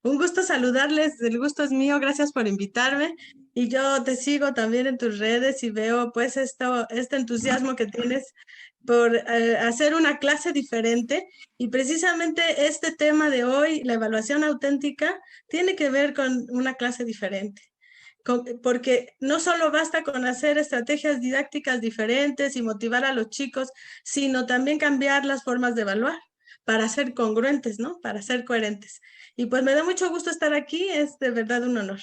Un gusto saludarles, el gusto es mío, gracias por invitarme. Y yo te sigo también en tus redes y veo pues este entusiasmo que tienes por hacer una clase diferente. Y precisamente este tema de hoy, la evaluación auténtica, tiene que ver con una clase diferente. Porque no solo basta con hacer estrategias didácticas diferentes y motivar a los chicos, sino también cambiar las formas de evaluar para ser congruentes, ¿no? Para ser coherentes. Y pues me da mucho gusto estar aquí, es de verdad un honor.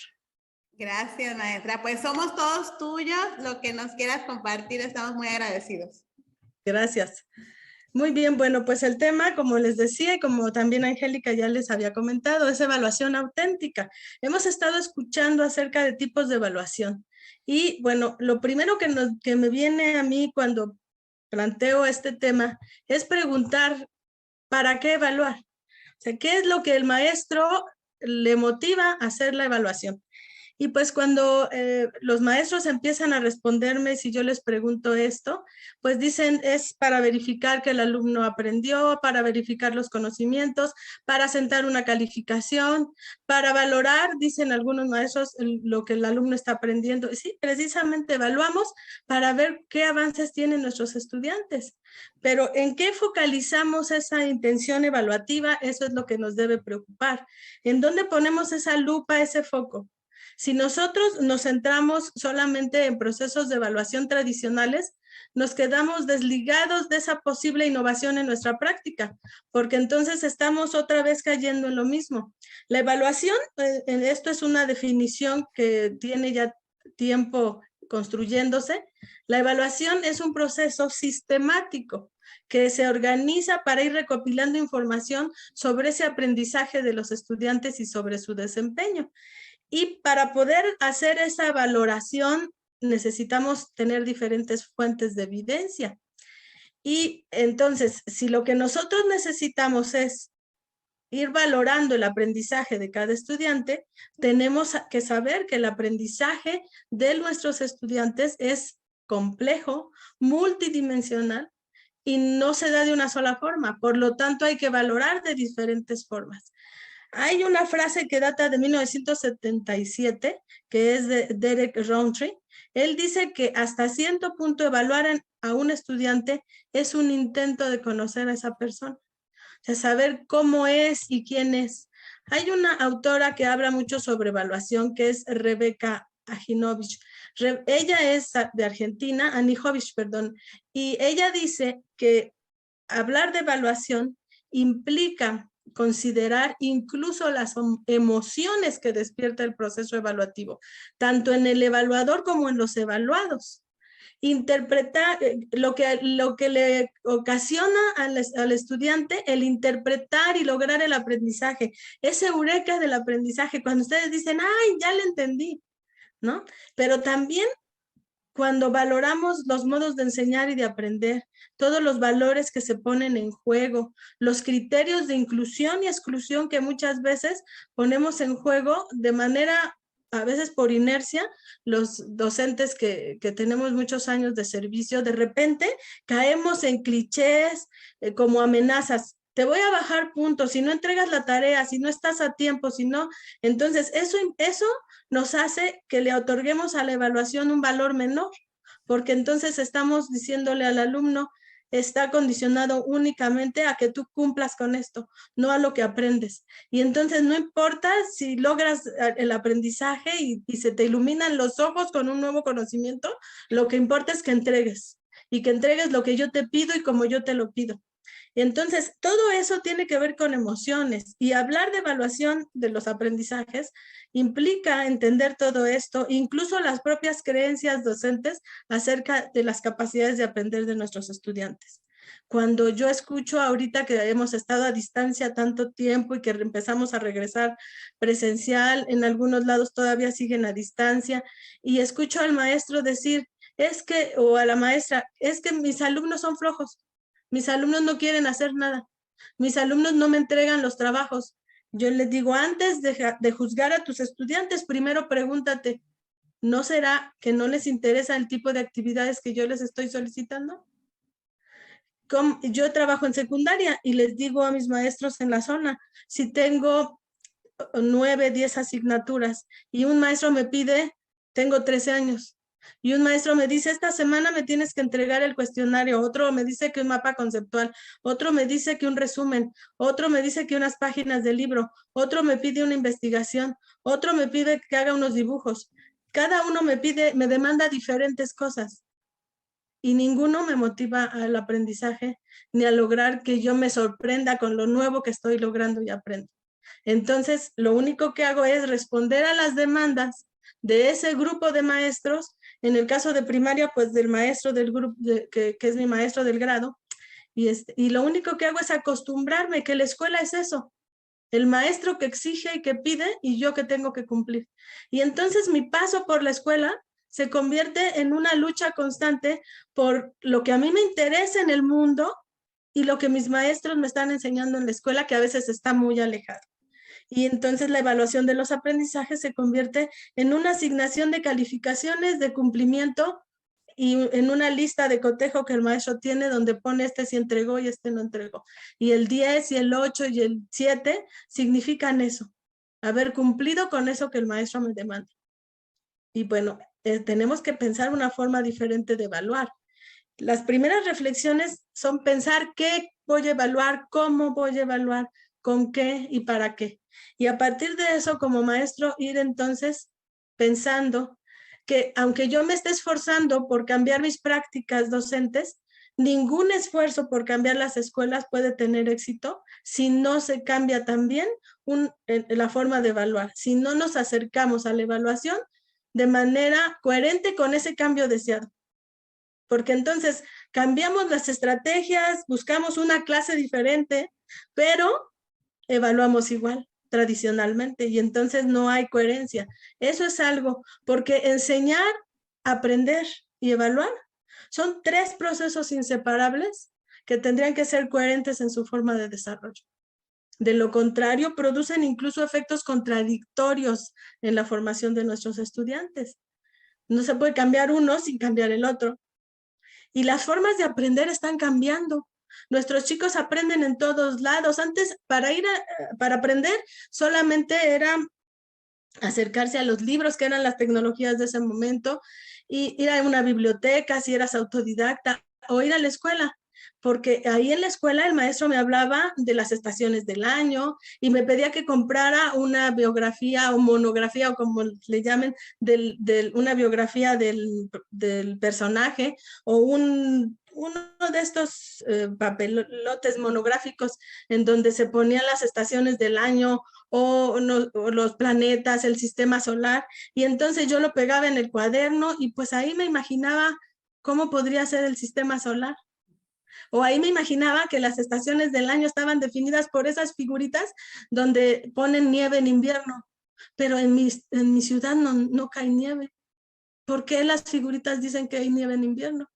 Gracias, maestra. Pues somos todos tuyos. Lo que nos quieras compartir, estamos muy agradecidos. Gracias. Muy bien, bueno, pues el tema, como les decía y como también Angélica ya les había comentado, es evaluación auténtica. Hemos estado escuchando acerca de tipos de evaluación. Y bueno, lo primero que me viene a mí cuando planteo este tema es preguntar, ¿para qué evaluar? O sea, ¿qué es lo que el maestro le motiva a hacer la evaluación? Y pues cuando los maestros empiezan a responderme, si yo les pregunto esto, pues dicen es para verificar que el alumno aprendió, para verificar los conocimientos, para sentar una calificación, para valorar, dicen algunos maestros, lo que el alumno está aprendiendo. Y sí, precisamente evaluamos para ver qué avances tienen nuestros estudiantes. Pero ¿en qué focalizamos esa intención evaluativa? Eso es lo que nos debe preocupar. ¿En dónde ponemos esa lupa, ese foco? Si nosotros nos centramos solamente en procesos de evaluación tradicionales, nos quedamos desligados de esa posible innovación en nuestra práctica, porque entonces estamos otra vez cayendo en lo mismo. La evaluación, esto es una definición que tiene ya tiempo construyéndose. La evaluación es un proceso sistemático que se organiza para ir recopilando información sobre ese aprendizaje de los estudiantes y sobre su desempeño. Y para poder hacer esa valoración necesitamos tener diferentes fuentes de evidencia. Y entonces, si lo que nosotros necesitamos es ir valorando el aprendizaje de cada estudiante, tenemos que saber que el aprendizaje de nuestros estudiantes es complejo, multidimensional y no se da de una sola forma. Por lo tanto, hay que valorar de diferentes formas. Hay una frase que data de 1977, que es de Derek Rountree. Él dice que hasta cierto punto evaluar a un estudiante es un intento de conocer a esa persona, o sea, saber cómo es y quién es. Hay una autora que habla mucho sobre evaluación, que es Rebeca Ahinovich. Ella es de Argentina, Anijovic, perdón, y ella dice que hablar de evaluación implica considerar incluso las emociones que despierta el proceso evaluativo, tanto en el evaluador como en los evaluados. Interpretar lo que le ocasiona al estudiante el interpretar y lograr el aprendizaje, ese eureka del aprendizaje, cuando ustedes dicen, ay, ya le entendí, ¿no? Pero también cuando valoramos los modos de enseñar y de aprender, todos los valores que se ponen en juego, los criterios de inclusión y exclusión que muchas veces ponemos en juego de manera, a veces por inercia, los docentes que tenemos muchos años de servicio, de repente caemos en clichés como amenazas. Te voy a bajar puntos, si no entregas la tarea, si no estás a tiempo, si no, entonces eso nos hace que le otorguemos a la evaluación un valor menor, porque entonces estamos diciéndole al alumno, está condicionado únicamente a que tú cumplas con esto, no a lo que aprendes. Y entonces no importa si logras el aprendizaje y se te iluminan los ojos con un nuevo conocimiento, lo que importa es que entregues y que entregues lo que yo te pido y como yo te lo pido. Entonces, todo eso tiene que ver con emociones y hablar de evaluación de los aprendizajes implica entender todo esto, incluso las propias creencias docentes acerca de las capacidades de aprender de nuestros estudiantes. Cuando yo escucho ahorita que hemos estado a distancia tanto tiempo y que empezamos a regresar presencial, en algunos lados todavía siguen a distancia, y escucho al maestro decir, es que, o a la maestra, es que mis alumnos son flojos. Mis alumnos no quieren hacer nada. Mis alumnos no me entregan los trabajos. Yo les digo, antes de juzgar a tus estudiantes, primero pregúntate, ¿no será que no les interesa el tipo de actividades que yo les estoy solicitando? Yo trabajo en secundaria y les digo a mis maestros en la zona, si tengo 9, 10 asignaturas y un maestro me pide, tengo 13 años, y un maestro me dice, esta semana me tienes que entregar el cuestionario, otro me dice que un mapa conceptual, otro me dice que un resumen, otro me dice que unas páginas del libro, otro me pide una investigación, otro me pide que haga unos dibujos. Cada uno me pide, me demanda diferentes cosas y ninguno me motiva al aprendizaje ni a lograr que yo me sorprenda con lo nuevo que estoy logrando y aprendo. Entonces, lo único que hago es responder a las demandas de ese grupo de maestros. En el caso de primaria, pues del maestro del grupo, que es mi maestro del grado. Y lo único que hago es acostumbrarme que la escuela es eso. El maestro que exige y que pide y yo que tengo que cumplir. Y entonces mi paso por la escuela se convierte en una lucha constante por lo que a mí me interesa en el mundo y lo que mis maestros me están enseñando en la escuela, que a veces está muy alejado. Y entonces la evaluación de los aprendizajes se convierte en una asignación de calificaciones de cumplimiento y en una lista de cotejo que el maestro tiene donde pone este sí entregó y este no entregó. Y el 10 y el 8 y el 7 significan eso, haber cumplido con eso que el maestro me demanda. Y bueno, tenemos que pensar una forma diferente de evaluar. Las primeras reflexiones son pensar qué voy a evaluar, cómo voy a evaluar, con qué y para qué. Y a partir de eso, como maestro, ir entonces pensando que aunque yo me esté esforzando por cambiar mis prácticas docentes, ningún esfuerzo por cambiar las escuelas puede tener éxito si no se cambia también la forma de evaluar, si no nos acercamos a la evaluación de manera coherente con ese cambio deseado. Porque entonces cambiamos las estrategias, buscamos una clase diferente, pero evaluamos igual tradicionalmente y entonces no hay coherencia. Eso es algo, porque enseñar, aprender y evaluar son 3 procesos inseparables que tendrían que ser coherentes en su forma de desarrollo. De lo contrario, producen incluso efectos contradictorios en la formación de nuestros estudiantes. No se puede cambiar uno sin cambiar el otro. Y las formas de aprender están cambiando. Nuestros chicos aprenden en todos lados. Antes, para aprender, solamente era acercarse a los libros, que eran las tecnologías de ese momento, y ir a una biblioteca, si eras autodidacta, o ir a la escuela. Porque ahí en la escuela el maestro me hablaba de las estaciones del año y me pedía que comprara una biografía o monografía o como le llamen, una biografía del personaje o uno de estos papelotes monográficos en donde se ponían las estaciones del año o los planetas, el sistema solar, y entonces yo lo pegaba en el cuaderno y pues ahí me imaginaba cómo podría ser el sistema solar. O ahí me imaginaba que las estaciones del año estaban definidas por esas figuritas donde ponen nieve en invierno, pero en mi ciudad no cae nieve. ¿Por qué las figuritas dicen que hay nieve en invierno?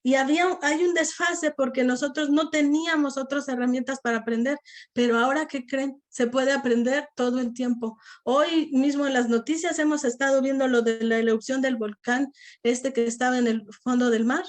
Y hay un desfase porque nosotros no teníamos otras herramientas para aprender, pero ahora, ¿qué creen? Se puede aprender todo el tiempo. Hoy mismo en las noticias hemos estado viendo lo de la erupción del volcán, que estaba en el fondo del mar.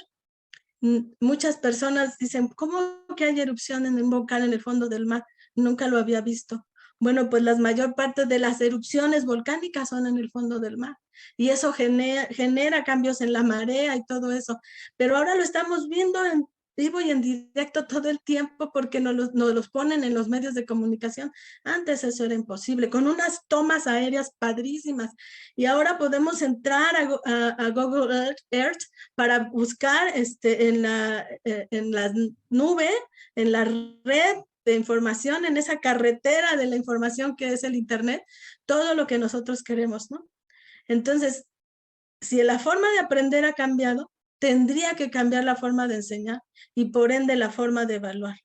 Muchas personas dicen, ¿cómo que hay erupción en un volcán en el fondo del mar? Nunca lo había visto. Bueno, pues la mayor parte de las erupciones volcánicas son en el fondo del mar y eso genera cambios en la marea y todo eso. Pero ahora lo estamos viendo en vivo y en directo todo el tiempo porque nos los ponen en los medios de comunicación. Antes eso era imposible, con unas tomas aéreas padrísimas. Y ahora podemos entrar a Google Earth para buscar en la nube, en la red de información, en esa carretera de la información que es el Internet, todo lo que nosotros queremos, ¿no? Entonces, si la forma de aprender ha cambiado, tendría que cambiar la forma de enseñar y por ende la forma de evaluar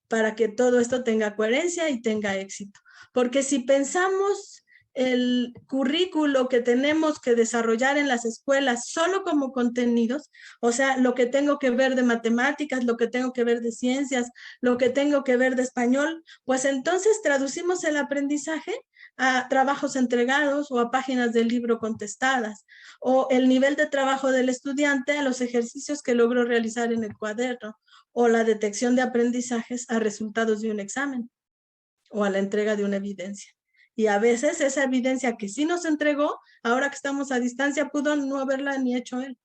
para que todo esto tenga coherencia y tenga éxito. Porque si pensamos el currículo que tenemos que desarrollar en las escuelas solo como contenidos, o sea, lo que tengo que ver de matemáticas, lo que tengo que ver de ciencias, lo que tengo que ver de español, pues entonces traducimos el aprendizaje a trabajos entregados o a páginas del libro contestadas, o el nivel de trabajo del estudiante a los ejercicios que logró realizar en el cuaderno, o la detección de aprendizajes a resultados de un examen, o a la entrega de una evidencia. Y a veces esa evidencia que sí nos entregó, ahora que estamos a distancia, pudo no haberla ni hecho él.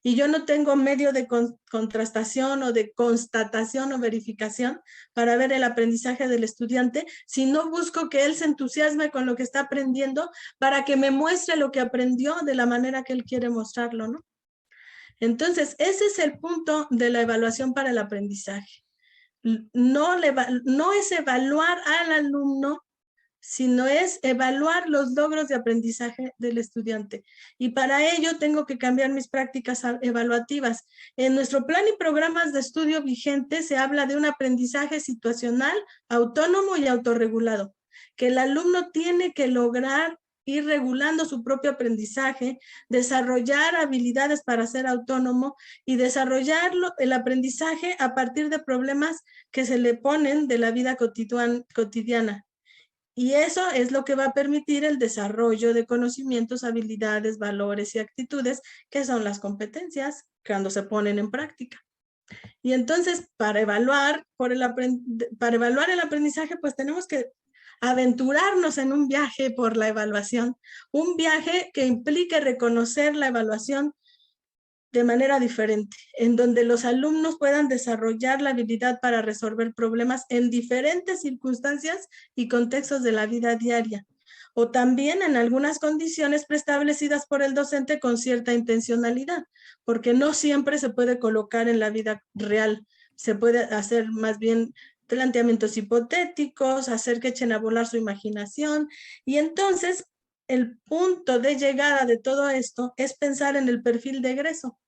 Y yo no tengo medio de contrastación o de constatación o verificación para ver el aprendizaje del estudiante si no busco que él se entusiasme con lo que está aprendiendo para que me muestre lo que aprendió de la manera que él quiere mostrarlo, ¿no? Entonces, ese es el punto de la evaluación para el aprendizaje. No es evaluar al alumno, sino es evaluar los logros de aprendizaje del estudiante. Y para ello tengo que cambiar mis prácticas evaluativas. En nuestro plan y programas de estudio vigente se habla de un aprendizaje situacional, autónomo y autorregulado, que el alumno tiene que lograr ir regulando su propio aprendizaje, desarrollar habilidades para ser autónomo y desarrollar el aprendizaje a partir de problemas que se le ponen de la vida cotidiana. Y eso es lo que va a permitir el desarrollo de conocimientos, habilidades, valores y actitudes, que son las competencias cuando se ponen en práctica. Y entonces, para evaluar el aprendizaje, pues tenemos que aventurarnos en un viaje por la evaluación, un viaje que implique reconocer la evaluación de manera diferente, en donde los alumnos puedan desarrollar la habilidad para resolver problemas en diferentes circunstancias y contextos de la vida diaria, o también en algunas condiciones preestablecidas por el docente con cierta intencionalidad, porque no siempre se puede colocar en la vida real, se puede hacer más bien planteamientos hipotéticos, hacer que echen a volar su imaginación, y entonces el punto de llegada de todo esto es pensar en el perfil de egreso.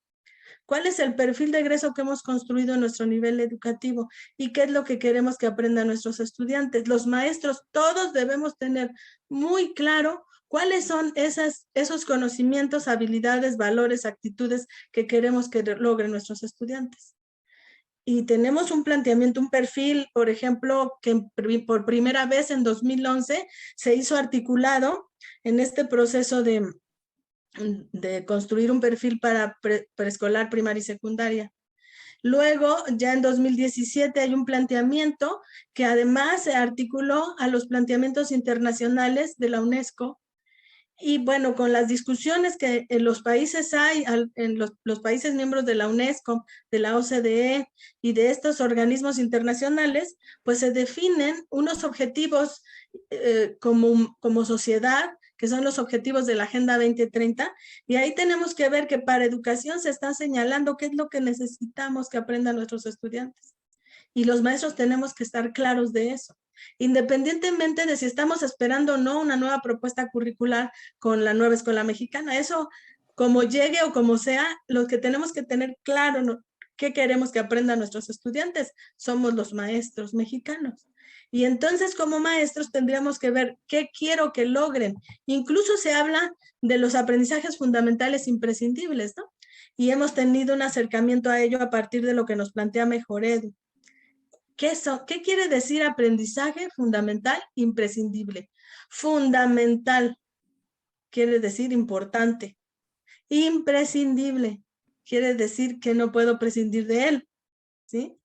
¿Cuál es el perfil de egreso que hemos construido en nuestro nivel educativo? ¿Y qué es lo que queremos que aprendan nuestros estudiantes? Los maestros, todos debemos tener muy claro cuáles son esos conocimientos, habilidades, valores, actitudes que queremos que logren nuestros estudiantes. Y tenemos un planteamiento, un perfil, por ejemplo, que por primera vez en 2011 se hizo articulado en este proceso de construir un perfil para preescolar, primaria y secundaria. Luego, ya en 2017 hay un planteamiento que además se articuló a los planteamientos internacionales de la UNESCO. Y bueno, con las discusiones que en los países hay, en los países miembros de la UNESCO, de la OCDE y de estos organismos internacionales, pues se definen unos objetivos como sociedad, que son los objetivos de la Agenda 2030, y ahí tenemos que ver que para educación se está señalando qué es lo que necesitamos que aprendan nuestros estudiantes. Y los maestros tenemos que estar claros de eso, independientemente de si estamos esperando o no una nueva propuesta curricular con la nueva escuela mexicana. Eso, como llegue o como sea, lo que tenemos que tener claro, ¿no?, qué queremos que aprendan nuestros estudiantes, somos los maestros mexicanos. Y entonces, como maestros, tendríamos que ver qué quiero que logren. Incluso se habla de los aprendizajes fundamentales imprescindibles, ¿no? Y hemos tenido un acercamiento a ello a partir de lo que nos plantea Mejoredu. ¿Qué quiere decir aprendizaje fundamental imprescindible? Fundamental quiere decir importante. Imprescindible quiere decir que no puedo prescindir de él, ¿sí?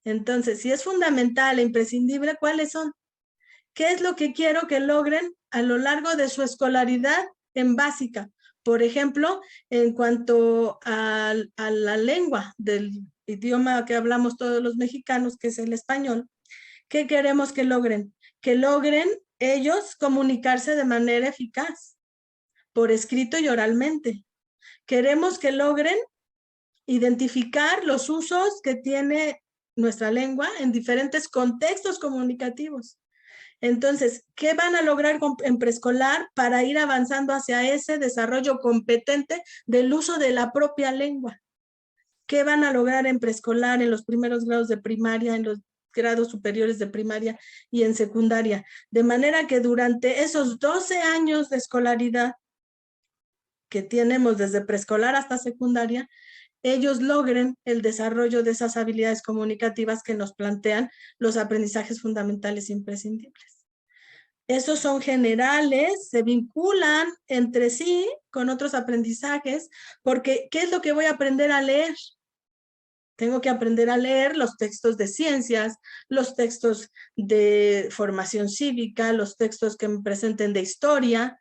Entonces, si es fundamental e imprescindible, ¿cuáles son? ¿Qué es lo que quiero que logren a lo largo de su escolaridad en básica? Por ejemplo, en cuanto a la lengua del idioma que hablamos todos los mexicanos, que es el español, ¿qué queremos que logren? Que logren ellos comunicarse de manera eficaz, por escrito y oralmente. Queremos que logren identificar los usos que tiene nuestra lengua en diferentes contextos comunicativos. Entonces, ¿qué van a lograr en preescolar para ir avanzando hacia ese desarrollo competente del uso de la propia lengua? ¿Qué van a lograr en preescolar, en los primeros grados de primaria, en los grados superiores de primaria y en secundaria? De manera que durante esos 12 años de escolaridad que tenemos desde preescolar hasta secundaria, ellos logren el desarrollo de esas habilidades comunicativas que nos plantean los aprendizajes fundamentales imprescindibles. Esos son generales, se vinculan entre sí con otros aprendizajes, porque ¿qué es lo que voy a aprender a leer? Tengo que aprender a leer los textos de ciencias, los textos de formación cívica, los textos que me presenten de historia,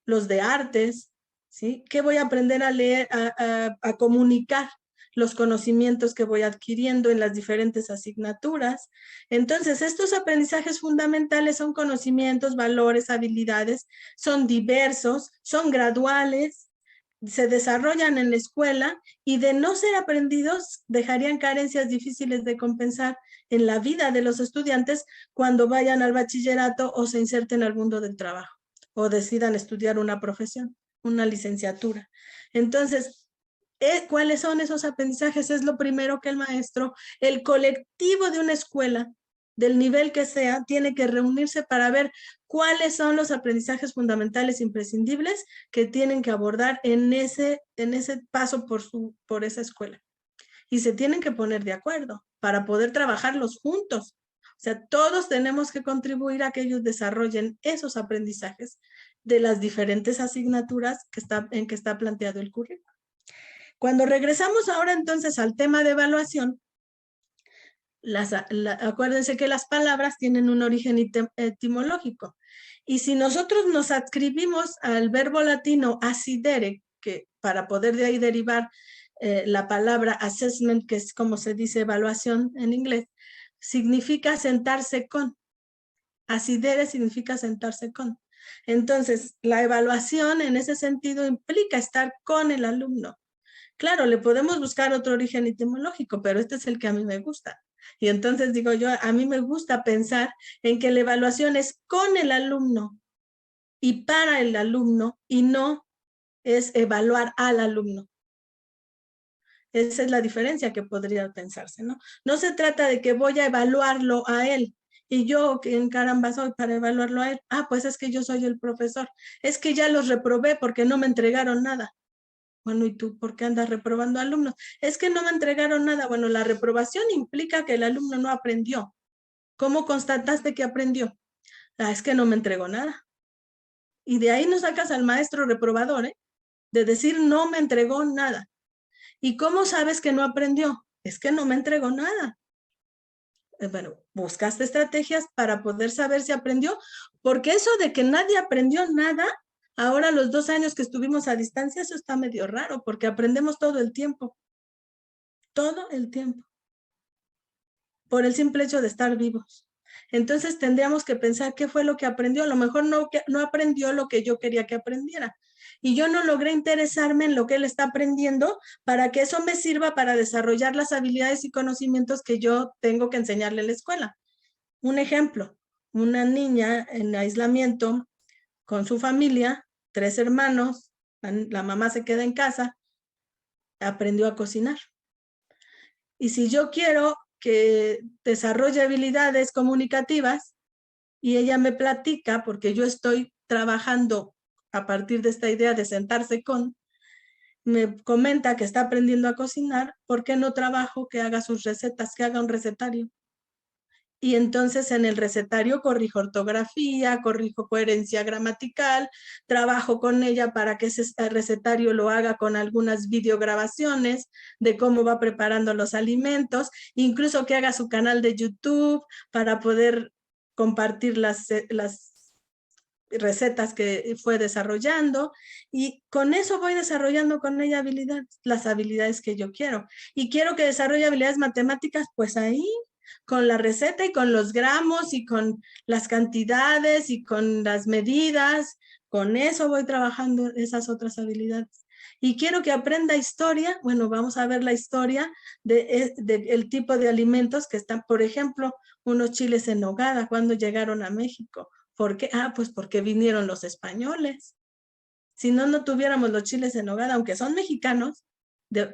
los de artes, ¿sí? ¿Qué voy a aprender a leer, a comunicar? Los conocimientos que voy adquiriendo en las diferentes asignaturas. Entonces, estos aprendizajes fundamentales son conocimientos, valores, habilidades, son diversos, son graduales, se desarrollan en la escuela y de no ser aprendidos dejarían carencias difíciles de compensar en la vida de los estudiantes cuando vayan al bachillerato o se inserten al mundo del trabajo o decidan estudiar una profesión, una licenciatura. Entonces, ¿cuáles son esos aprendizajes? Es lo primero que el maestro, el colectivo de una escuela, del nivel que sea, tiene que reunirse para ver cuáles son los aprendizajes fundamentales imprescindibles que tienen que abordar en ese paso por esa escuela. Y se tienen que poner de acuerdo para poder trabajarlos juntos. O sea, todos tenemos que contribuir a que ellos desarrollen esos aprendizajes de las diferentes asignaturas en que está planteado el currículo. Cuando regresamos ahora entonces al tema de evaluación, acuérdense que las palabras tienen un origen etimológico. Y si nosotros nos adscribimos al verbo latino asidere, que para poder de ahí derivar la palabra assessment, que es como se dice evaluación en inglés, significa sentarse con. Asidere significa sentarse con. Entonces, la evaluación en ese sentido implica estar con el alumno. Claro, le podemos buscar otro origen etimológico, pero este es el que a mí me gusta. Y entonces digo yo, a mí me gusta pensar en que la evaluación es con el alumno y para el alumno y no es evaluar al alumno. Esa es la diferencia que podría pensarse, ¿no? No se trata de que voy a evaluarlo a él y yo, que en caramba soy para evaluarlo a él. Ah, pues es que yo soy el profesor. Es que ya los reprobé porque no me entregaron nada. Bueno, ¿y tú por qué andas reprobando alumnos? Es que no me entregaron nada. Bueno, la reprobación implica que el alumno no aprendió. ¿Cómo constataste que aprendió? Ah, es que no me entregó nada. Y de ahí nos sacas al maestro reprobador, ¿eh? De decir no me entregó nada. ¿Y cómo sabes que no aprendió? Es que no me entregó nada. Bueno, buscaste estrategias para poder saber si aprendió, porque eso de que nadie aprendió nada, ahora los 2 años que estuvimos a distancia, eso está medio raro, porque aprendemos todo el tiempo. Todo el tiempo. Por el simple hecho de estar vivos. Entonces tendríamos que pensar qué fue lo que aprendió. A lo mejor no aprendió lo que yo quería que aprendiera. Y yo no logré interesarme en lo que él está aprendiendo para que eso me sirva para desarrollar las habilidades y conocimientos que yo tengo que enseñarle en la escuela. Un ejemplo, una niña en aislamiento con su familia, 3 hermanos, la mamá se queda en casa, aprendió a cocinar. Y si yo quiero que desarrolle habilidades comunicativas y ella me platica, porque yo estoy trabajando a partir de esta idea de sentarse con, me comenta que está aprendiendo a cocinar, ¿por qué no trabajo que haga sus recetas, que haga un recetario? Y entonces en el recetario corrijo ortografía, corrijo coherencia gramatical, trabajo con ella para que ese recetario lo haga con algunas videograbaciones de cómo va preparando los alimentos, incluso que haga su canal de YouTube para poder compartir las recetas que fue desarrollando, y con eso voy desarrollando con ella las habilidades que yo quiero. Y quiero que desarrolle habilidades matemáticas, pues ahí con la receta y con los gramos y con las cantidades y con las medidas, con eso voy trabajando esas otras habilidades. Y quiero que aprenda historia, bueno, vamos a ver la historia del tipo de alimentos que están, por ejemplo, unos chiles en nogada, cuando llegaron a México. ¿Por qué? Ah, pues porque vinieron los españoles. Si no, no tuviéramos los chiles en nogada, aunque son mexicanos,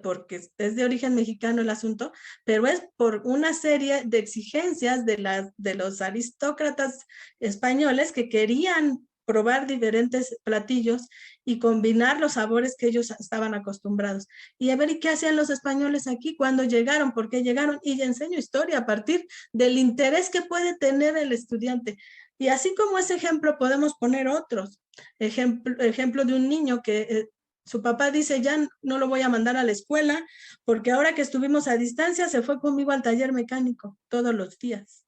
porque es de origen mexicano el asunto, pero es por una serie de exigencias de los aristócratas españoles que querían probar diferentes platillos y combinar los sabores que ellos estaban acostumbrados. Y a ver, ¿y qué hacían los españoles aquí cuando llegaron? ¿Por qué llegaron? Y ya enseño historia a partir del interés que puede tener el estudiante. Y así como ese ejemplo podemos poner otros. Ejemplo de un niño que Su papá dice, ya no lo voy a mandar a la escuela porque ahora que estuvimos a distancia se fue conmigo al taller mecánico todos los días.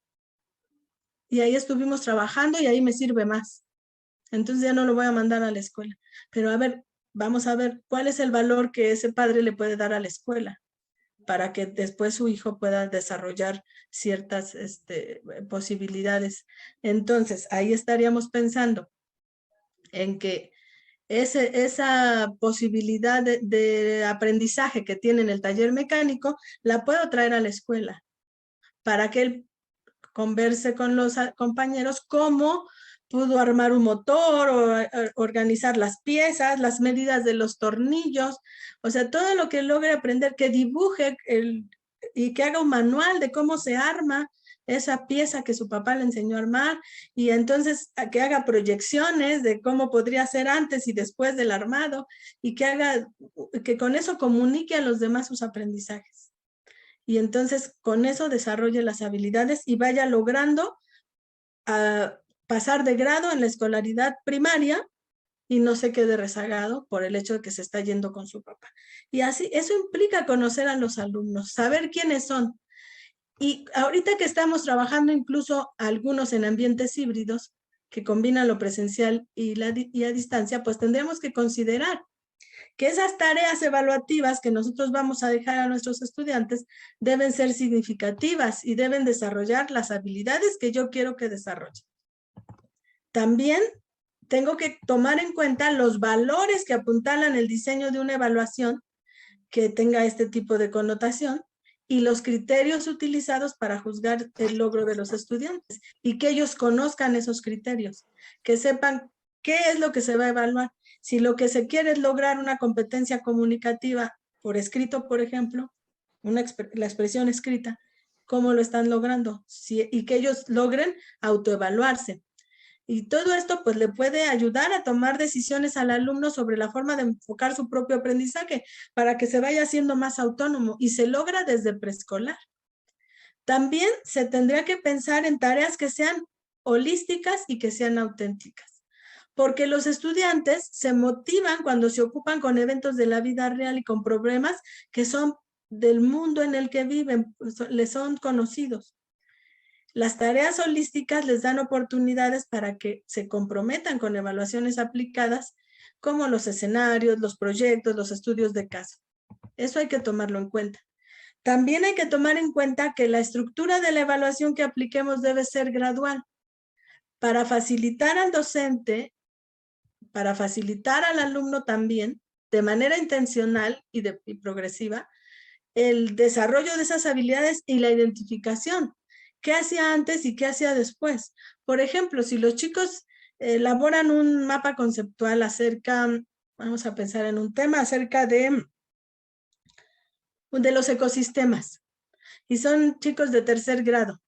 Y ahí estuvimos trabajando y ahí me sirve más. Entonces ya no lo voy a mandar a la escuela. Pero a ver, vamos a ver cuál es el valor que ese padre le puede dar a la escuela para que después su hijo pueda desarrollar ciertas posibilidades. Entonces, ahí estaríamos pensando en que esa posibilidad de aprendizaje que tiene en el taller mecánico, la puedo traer a la escuela para que él converse con los compañeros cómo pudo armar un motor o organizar las piezas, las medidas de los tornillos, o sea, todo lo que logre aprender, que dibuje y que haga un manual de cómo se arma esa pieza que su papá le enseñó a armar, y entonces que haga proyecciones de cómo podría ser antes y después del armado, y que con eso comunique a los demás sus aprendizajes. Y entonces con eso desarrolle las habilidades y vaya logrando pasar de grado en la escolaridad primaria y no se quede rezagado por el hecho de que se está yendo con su papá. Y así, eso implica conocer a los alumnos, saber quiénes son. Y ahorita que estamos trabajando incluso algunos en ambientes híbridos que combinan lo presencial y a distancia, pues tendremos que considerar que esas tareas evaluativas que nosotros vamos a dejar a nuestros estudiantes deben ser significativas y deben desarrollar las habilidades que yo quiero que desarrollen. También tengo que tomar en cuenta los valores que apuntalan el diseño de una evaluación que tenga este tipo de connotación y los criterios utilizados para juzgar el logro de los estudiantes y que ellos conozcan esos criterios, que sepan qué es lo que se va a evaluar. Si lo que se quiere es lograr una competencia comunicativa por escrito, por ejemplo, la expresión escrita, ¿cómo lo están logrando? Y que ellos logren autoevaluarse. Y todo esto pues le puede ayudar a tomar decisiones al alumno sobre la forma de enfocar su propio aprendizaje para que se vaya haciendo más autónomo y se logra desde preescolar. También se tendría que pensar en tareas que sean holísticas y que sean auténticas, porque los estudiantes se motivan cuando se ocupan con eventos de la vida real y con problemas que son del mundo en el que viven, les son conocidos. Las tareas holísticas les dan oportunidades para que se comprometan con evaluaciones aplicadas, como los escenarios, los proyectos, los estudios de caso. Eso hay que tomarlo en cuenta. También hay que tomar en cuenta que la estructura de la evaluación que apliquemos debe ser gradual. Para facilitar al docente, para facilitar al alumno también, de manera intencional y progresiva, el desarrollo de esas habilidades y la identificación. ¿Qué hacía antes y qué hacía después? Por ejemplo, si los chicos elaboran un mapa conceptual acerca, vamos a pensar en un tema acerca de los ecosistemas, y son chicos de tercer grado,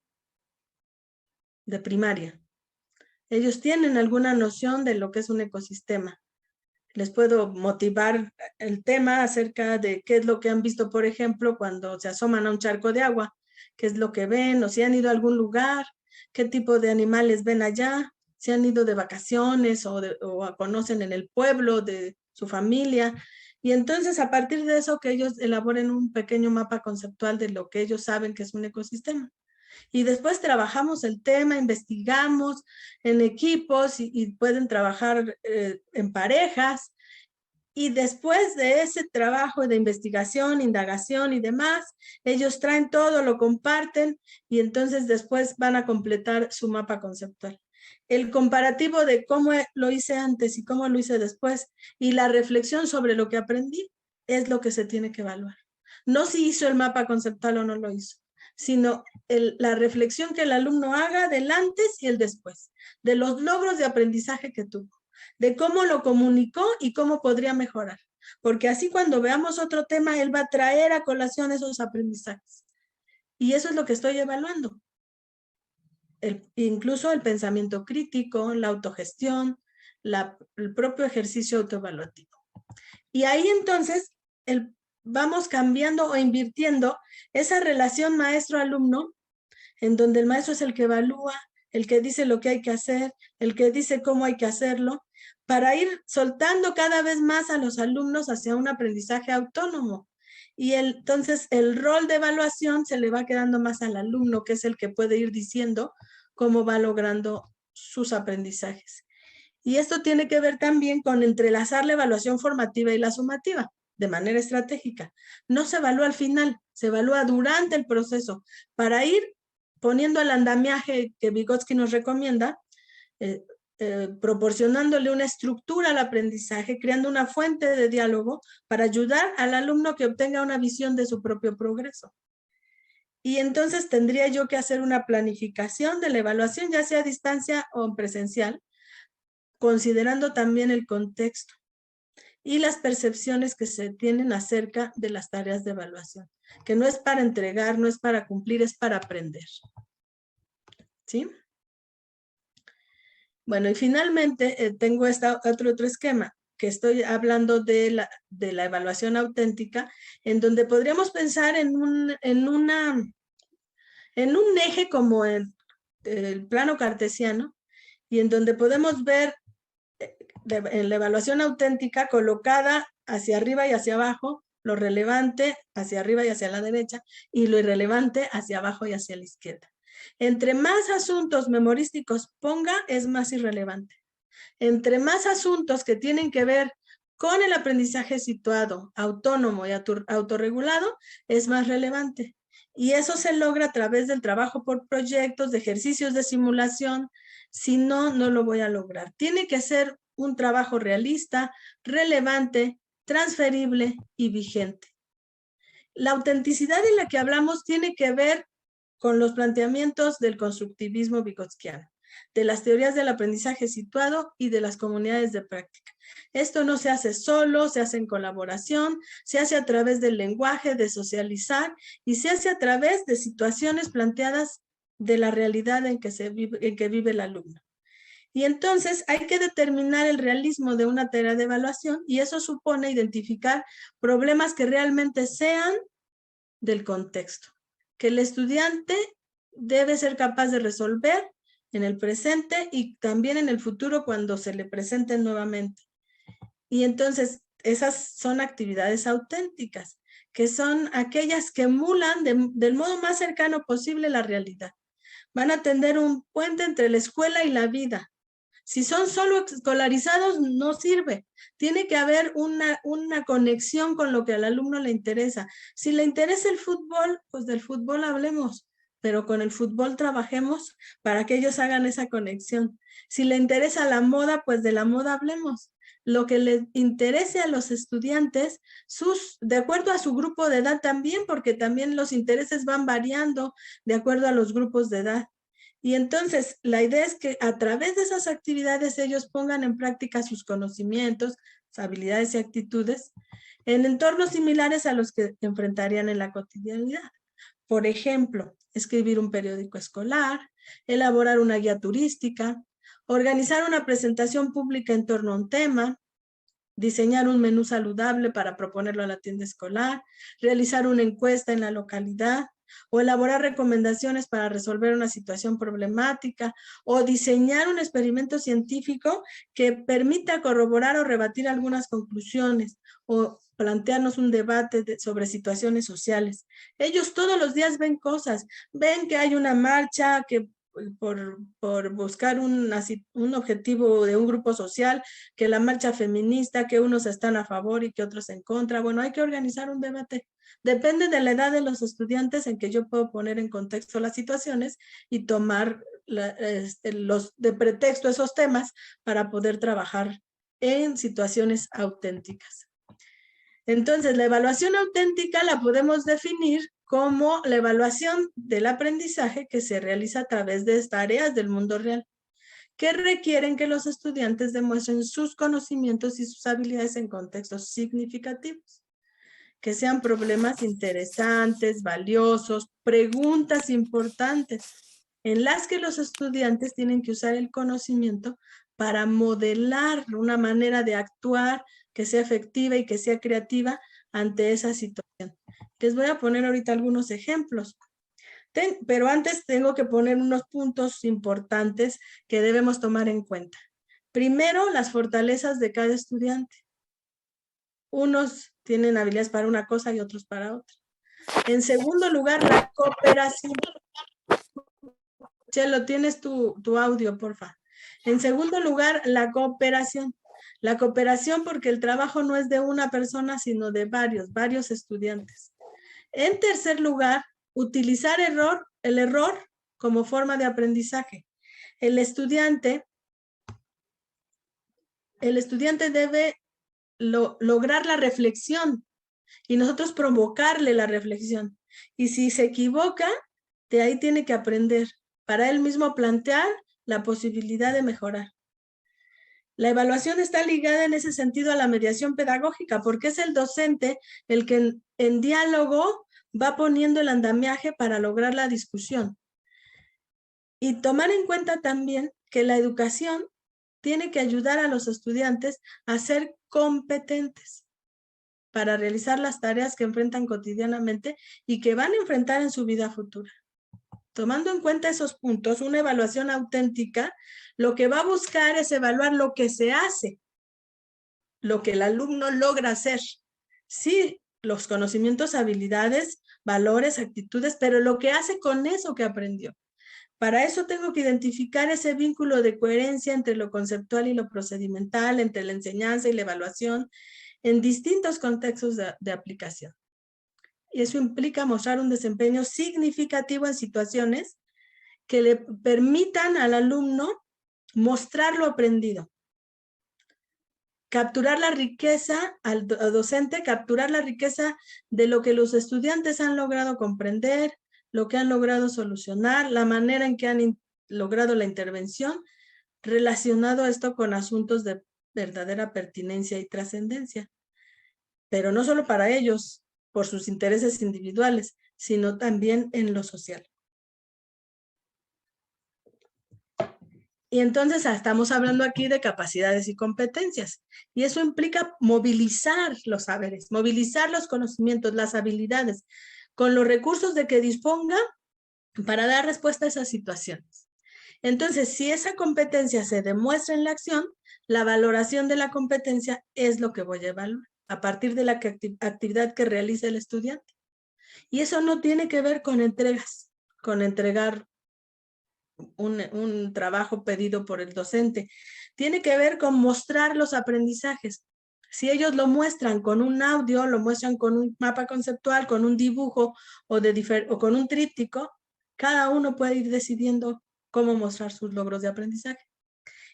de primaria. Ellos tienen alguna noción de lo que es un ecosistema. Les puedo motivar el tema acerca de qué es lo que han visto, por ejemplo, cuando se asoman a un charco de agua, qué es lo que ven, o si han ido a algún lugar, qué tipo de animales ven allá, si han ido de vacaciones o conocen en el pueblo de su familia. Y entonces a partir de eso que ellos elaboren un pequeño mapa conceptual de lo que ellos saben que es un ecosistema. Y después trabajamos el tema, investigamos en equipos y pueden trabajar en parejas. Y después de ese trabajo de investigación, indagación y demás, ellos traen todo, lo comparten y entonces después van a completar su mapa conceptual. El comparativo de cómo lo hice antes y cómo lo hice después y la reflexión sobre lo que aprendí es lo que se tiene que evaluar. No si hizo el mapa conceptual o no lo hizo, sino la reflexión que el alumno haga del antes y el después, de los logros de aprendizaje que tuvo, de cómo lo comunicó y cómo podría mejorar. Porque así cuando veamos otro tema, él va a traer a colación esos aprendizajes. Y eso es lo que estoy evaluando. Incluso el pensamiento crítico, la autogestión, el propio ejercicio autoevaluativo. Y ahí entonces vamos cambiando o invirtiendo esa relación maestro-alumno, en donde el maestro es el que evalúa el que dice lo que hay que hacer, el que dice cómo hay que hacerlo, para ir soltando cada vez más a los alumnos hacia un aprendizaje autónomo. Y entonces el rol de evaluación se le va quedando más al alumno, que es el que puede ir diciendo cómo va logrando sus aprendizajes. Y esto tiene que ver también con entrelazar la evaluación formativa y la sumativa de manera estratégica. No se evalúa al final, se evalúa durante el proceso para ir poniendo el andamiaje que Vygotsky nos recomienda, proporcionándole una estructura al aprendizaje, creando una fuente de diálogo para ayudar al alumno que obtenga una visión de su propio progreso. Y entonces tendría yo que hacer una planificación de la evaluación, ya sea a distancia o presencial, considerando también el contexto y las percepciones que se tienen acerca de las tareas de evaluación, que no es para entregar, no es para cumplir, es para aprender. ¿Sí? Bueno, y finalmente tengo otro esquema, que estoy hablando de la evaluación auténtica, en donde podríamos pensar en un eje como el plano cartesiano, y en donde podemos ver en la evaluación auténtica colocada hacia arriba y hacia abajo, lo relevante hacia arriba y hacia la derecha, y lo irrelevante hacia abajo y hacia la izquierda. Entre más asuntos memorísticos ponga, es más irrelevante. Entre más asuntos que tienen que ver con el aprendizaje situado, autónomo y autorregulado, es más relevante. Y eso se logra a través del trabajo por proyectos, de ejercicios de simulación. Si no, no lo voy a lograr. Tiene que ser un trabajo realista, relevante, transferible y vigente. La autenticidad en la que hablamos tiene que ver con los planteamientos del constructivismo vygotskiano, de las teorías del aprendizaje situado y de las comunidades de práctica. Esto no se hace solo, se hace en colaboración, se hace a través del lenguaje, de socializar, y se hace a través de situaciones planteadas de la realidad en que vive el alumno. Y entonces hay que determinar el realismo de una tarea de evaluación, y eso supone identificar problemas que realmente sean del contexto, que el estudiante debe ser capaz de resolver en el presente y también en el futuro cuando se le presenten nuevamente. Y entonces esas son actividades auténticas, que son aquellas que emulan del modo más cercano posible la realidad. Van a tender un puente entre la escuela y la vida. Si son solo escolarizados, no sirve. Tiene que haber una conexión con lo que al alumno le interesa. Si le interesa el fútbol, pues del fútbol hablemos, pero con el fútbol trabajemos para que ellos hagan esa conexión. Si le interesa la moda, pues de la moda hablemos. Lo que les interese a los estudiantes, de acuerdo a su grupo de edad también, porque también los intereses van variando de acuerdo a los grupos de edad. Y entonces la idea es que a través de esas actividades ellos pongan en práctica sus conocimientos, sus habilidades y actitudes en entornos similares a los que enfrentarían en la cotidianidad. Por ejemplo, escribir un periódico escolar, elaborar una guía turística, organizar una presentación pública en torno a un tema, diseñar un menú saludable para proponerlo a la tienda escolar, realizar una encuesta en la localidad, o elaborar recomendaciones para resolver una situación problemática, o diseñar un experimento científico que permita corroborar o rebatir algunas conclusiones, o plantearnos un debate sobre situaciones sociales. Ellos todos los días ven cosas, ven que hay una marcha que por buscar un objetivo de un grupo social, que la marcha feminista, que unos están a favor y que otros en contra. Bueno, hay que organizar un debate. Depende de la edad de los estudiantes en que yo puedo poner en contexto las situaciones y tomar de pretexto esos temas para poder trabajar en situaciones auténticas. Entonces, la evaluación auténtica la podemos definir como la evaluación del aprendizaje que se realiza a través de tareas del mundo real, que requieren que los estudiantes demuestren sus conocimientos y sus habilidades en contextos significativos, que sean problemas interesantes, valiosos, preguntas importantes, en las que los estudiantes tienen que usar el conocimiento para modelar una manera de actuar que sea efectiva y que sea creativa ante esa situación. Les voy a poner ahorita algunos ejemplos. Pero antes tengo que poner unos puntos importantes que debemos tomar en cuenta. Primero, las fortalezas de cada estudiante. Unos tienen habilidades para una cosa y otros para otra. En segundo lugar, la cooperación. Chelo, tienes tu audio, porfa. En segundo lugar, la cooperación. La cooperación porque el trabajo no es de una persona, sino de varios estudiantes. En tercer lugar, utilizar el error como forma de aprendizaje. El estudiante debe lograr la reflexión y nosotros provocarle la reflexión. Y si se equivoca, de ahí tiene que aprender para él mismo plantear la posibilidad de mejorar. La evaluación está ligada en ese sentido a la mediación pedagógica, porque es el docente el que en diálogo va poniendo el andamiaje para lograr la discusión. Y tomar en cuenta también que la educación tiene que ayudar a los estudiantes a ser competentes para realizar las tareas que enfrentan cotidianamente y que van a enfrentar en su vida futura. Tomando en cuenta esos puntos, una evaluación auténtica, lo que va a buscar es evaluar lo que se hace, lo que el alumno logra hacer. Sí, los conocimientos, habilidades, valores, actitudes, pero lo que hace con eso que aprendió. Para eso tengo que identificar ese vínculo de coherencia entre lo conceptual y lo procedimental, entre la enseñanza y la evaluación, en distintos contextos de aplicación. Y eso implica mostrar un desempeño significativo en situaciones que le permitan al alumno mostrar lo aprendido. Capturar la riqueza, al docente, capturar la riqueza de lo que los estudiantes han logrado comprender, lo que han logrado solucionar, la manera en que han logrado la intervención, relacionado esto con asuntos de verdadera pertinencia y trascendencia. Pero no solo para ellos, por sus intereses individuales, sino también en lo social. Y entonces estamos hablando aquí de capacidades y competencias. Y eso implica movilizar los saberes, movilizar los conocimientos, las habilidades, con los recursos de que disponga para dar respuesta a esas situaciones. Entonces, si esa competencia se demuestra en la acción, la valoración de la competencia es lo que voy a evaluar a partir de la actividad que realiza el estudiante. Y eso no tiene que ver con entregas, con entregar un trabajo pedido por el docente. Tiene que ver con mostrar los aprendizajes. Si ellos lo muestran con un audio, lo muestran con un mapa conceptual, con un dibujo o con un tríptico, cada uno puede ir decidiendo cómo mostrar sus logros de aprendizaje.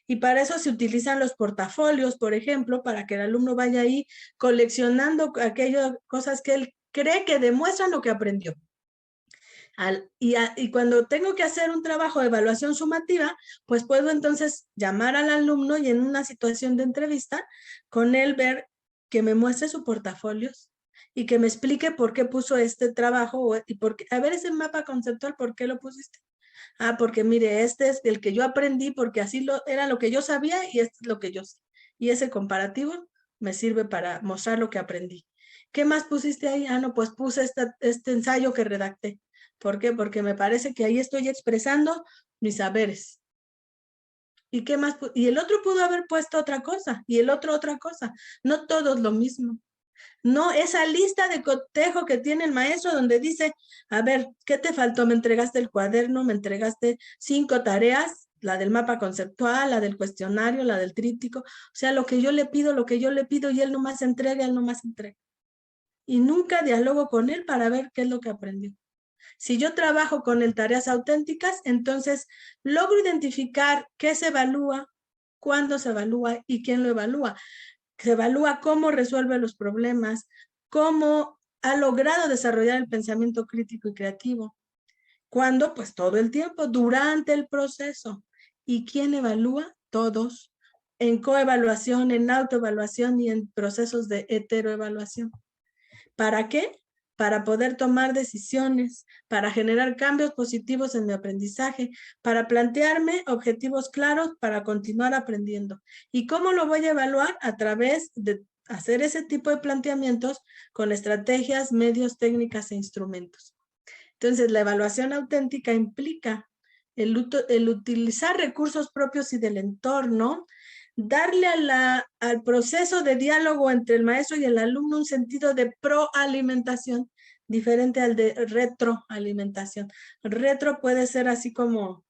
Y para eso se utilizan los portafolios, por ejemplo, para que el alumno vaya ahí coleccionando aquellas cosas que él cree que demuestran lo que aprendió. Y cuando tengo que hacer un trabajo de evaluación sumativa, pues puedo entonces llamar al alumno y en una situación de entrevista con él ver que me muestre su portafolios y que me explique por qué puso este trabajo y por qué, a ver ese mapa conceptual, ¿por qué lo pusiste? Ah, porque mire, este es el que yo aprendí porque así era lo que yo sabía y este es lo que yo sé. Y ese comparativo me sirve para mostrar lo que aprendí. ¿Qué más pusiste ahí? Ah, no, pues puse este ensayo que redacté. ¿Por qué? Porque me parece que ahí estoy expresando mis saberes. ¿Y qué más? Y el otro pudo haber puesto otra cosa y el otro otra cosa. No todos lo mismo. No, esa lista de cotejo que tiene el maestro donde dice, a ver, ¿qué te faltó? Me entregaste el cuaderno, me entregaste 5 tareas, la del mapa conceptual, la del cuestionario, la del tríptico. O sea, lo que yo le pido y él nomás entrega, Y nunca dialogo con él para ver qué es lo que aprendió. Si yo trabajo con el tareas auténticas, entonces logro identificar qué se evalúa, cuándo se evalúa y quién lo evalúa. Se evalúa cómo resuelve los problemas, cómo ha logrado desarrollar el pensamiento crítico y creativo. ¿Cuándo? Pues todo el tiempo, durante el proceso. ¿Y quién evalúa? Todos. En coevaluación, en autoevaluación y en procesos de heteroevaluación. ¿Para qué? Para poder tomar decisiones, para generar cambios positivos en mi aprendizaje, para plantearme objetivos claros para continuar aprendiendo. ¿Y cómo lo voy a evaluar? A través de hacer ese tipo de planteamientos con estrategias, medios, técnicas e instrumentos. Entonces, la evaluación auténtica implica el utilizar recursos propios y del entorno, darle al proceso de diálogo entre el maestro y el alumno un sentido de proalimentación, diferente al de retroalimentación. Retro puede ser así como,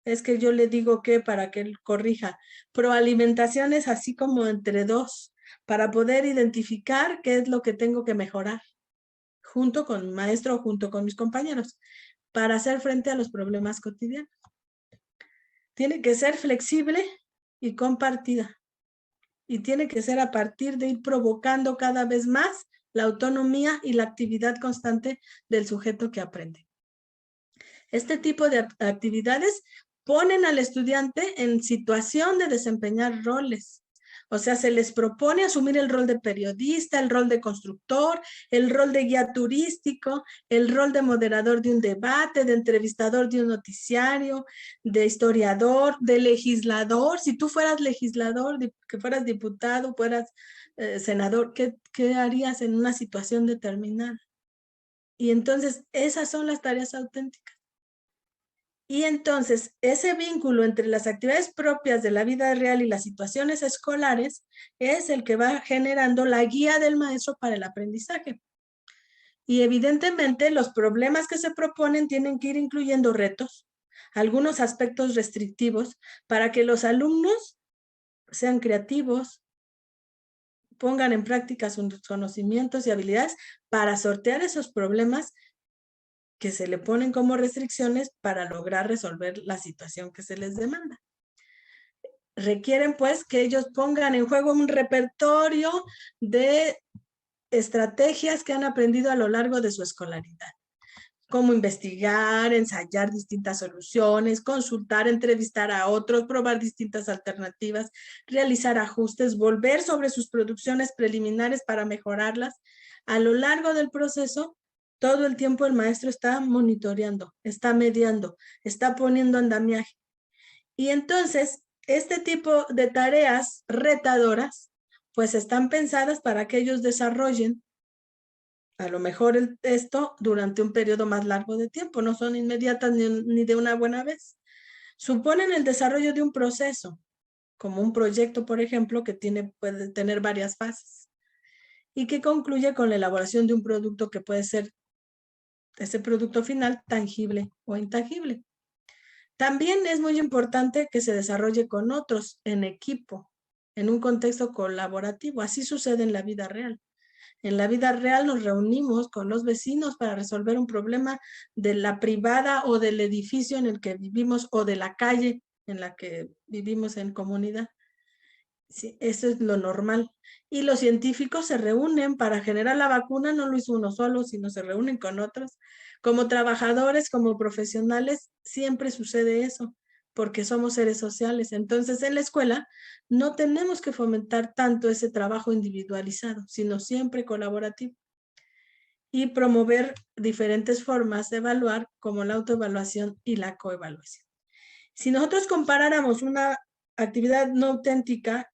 es que yo le digo que para que él corrija. Proalimentación es así como entre dos, para poder identificar qué es lo que tengo que mejorar, junto con mi maestro o junto con mis compañeros, para hacer frente a los problemas cotidianos. Tiene que ser flexible y compartida. Y tiene que ser a partir de ir provocando cada vez más la autonomía y la actividad constante del sujeto que aprende. Este tipo de actividades ponen al estudiante en situación de desempeñar roles. O sea, se les propone asumir el rol de periodista, el rol de constructor, el rol de guía turístico, el rol de moderador de un debate, de entrevistador de un noticiario, de historiador, de legislador. Si tú fueras legislador, que fueras diputado, fueras senador, ¿qué harías en una situación determinada? Y entonces, esas son las tareas auténticas. Y entonces, ese vínculo entre las actividades propias de la vida real y las situaciones escolares es el que va generando la guía del maestro para el aprendizaje. Y evidentemente, los problemas que se proponen tienen que ir incluyendo retos, algunos aspectos restrictivos, para que los alumnos sean creativos, pongan en práctica sus conocimientos y habilidades para sortear esos problemas que se le ponen como restricciones para lograr resolver la situación que se les demanda. Requieren pues que ellos pongan en juego un repertorio de estrategias que han aprendido a lo largo de su escolaridad. Cómo investigar, ensayar distintas soluciones, consultar, entrevistar a otros, probar distintas alternativas, realizar ajustes, volver sobre sus producciones preliminares para mejorarlas. A lo largo del proceso, todo el tiempo el maestro está monitoreando, está mediando, está poniendo andamiaje. Y entonces, este tipo de tareas retadoras, pues están pensadas para que ellos desarrollen a lo mejor esto durante un periodo más largo de tiempo, no son inmediatas ni de una buena vez. Suponen el desarrollo de un proceso, como un proyecto, por ejemplo, que puede tener varias fases y que concluye con la elaboración de un producto que puede ser ese producto final tangible o intangible. También es muy importante que se desarrolle con otros en equipo, en un contexto colaborativo. Así sucede en la vida real. En la vida real nos reunimos con los vecinos para resolver un problema de la privada o del edificio en el que vivimos o de la calle en la que vivimos en comunidad. Sí, eso es lo normal. Y los científicos se reúnen para generar la vacuna, no lo hizo uno solo, sino se reúnen con otros. Como trabajadores, como profesionales, siempre sucede eso, porque somos seres sociales. Entonces, en la escuela no tenemos que fomentar tanto ese trabajo individualizado, sino siempre colaborativo. Y promover diferentes formas de evaluar, como la autoevaluación y la coevaluación. Si nosotros comparáramos una actividad no auténtica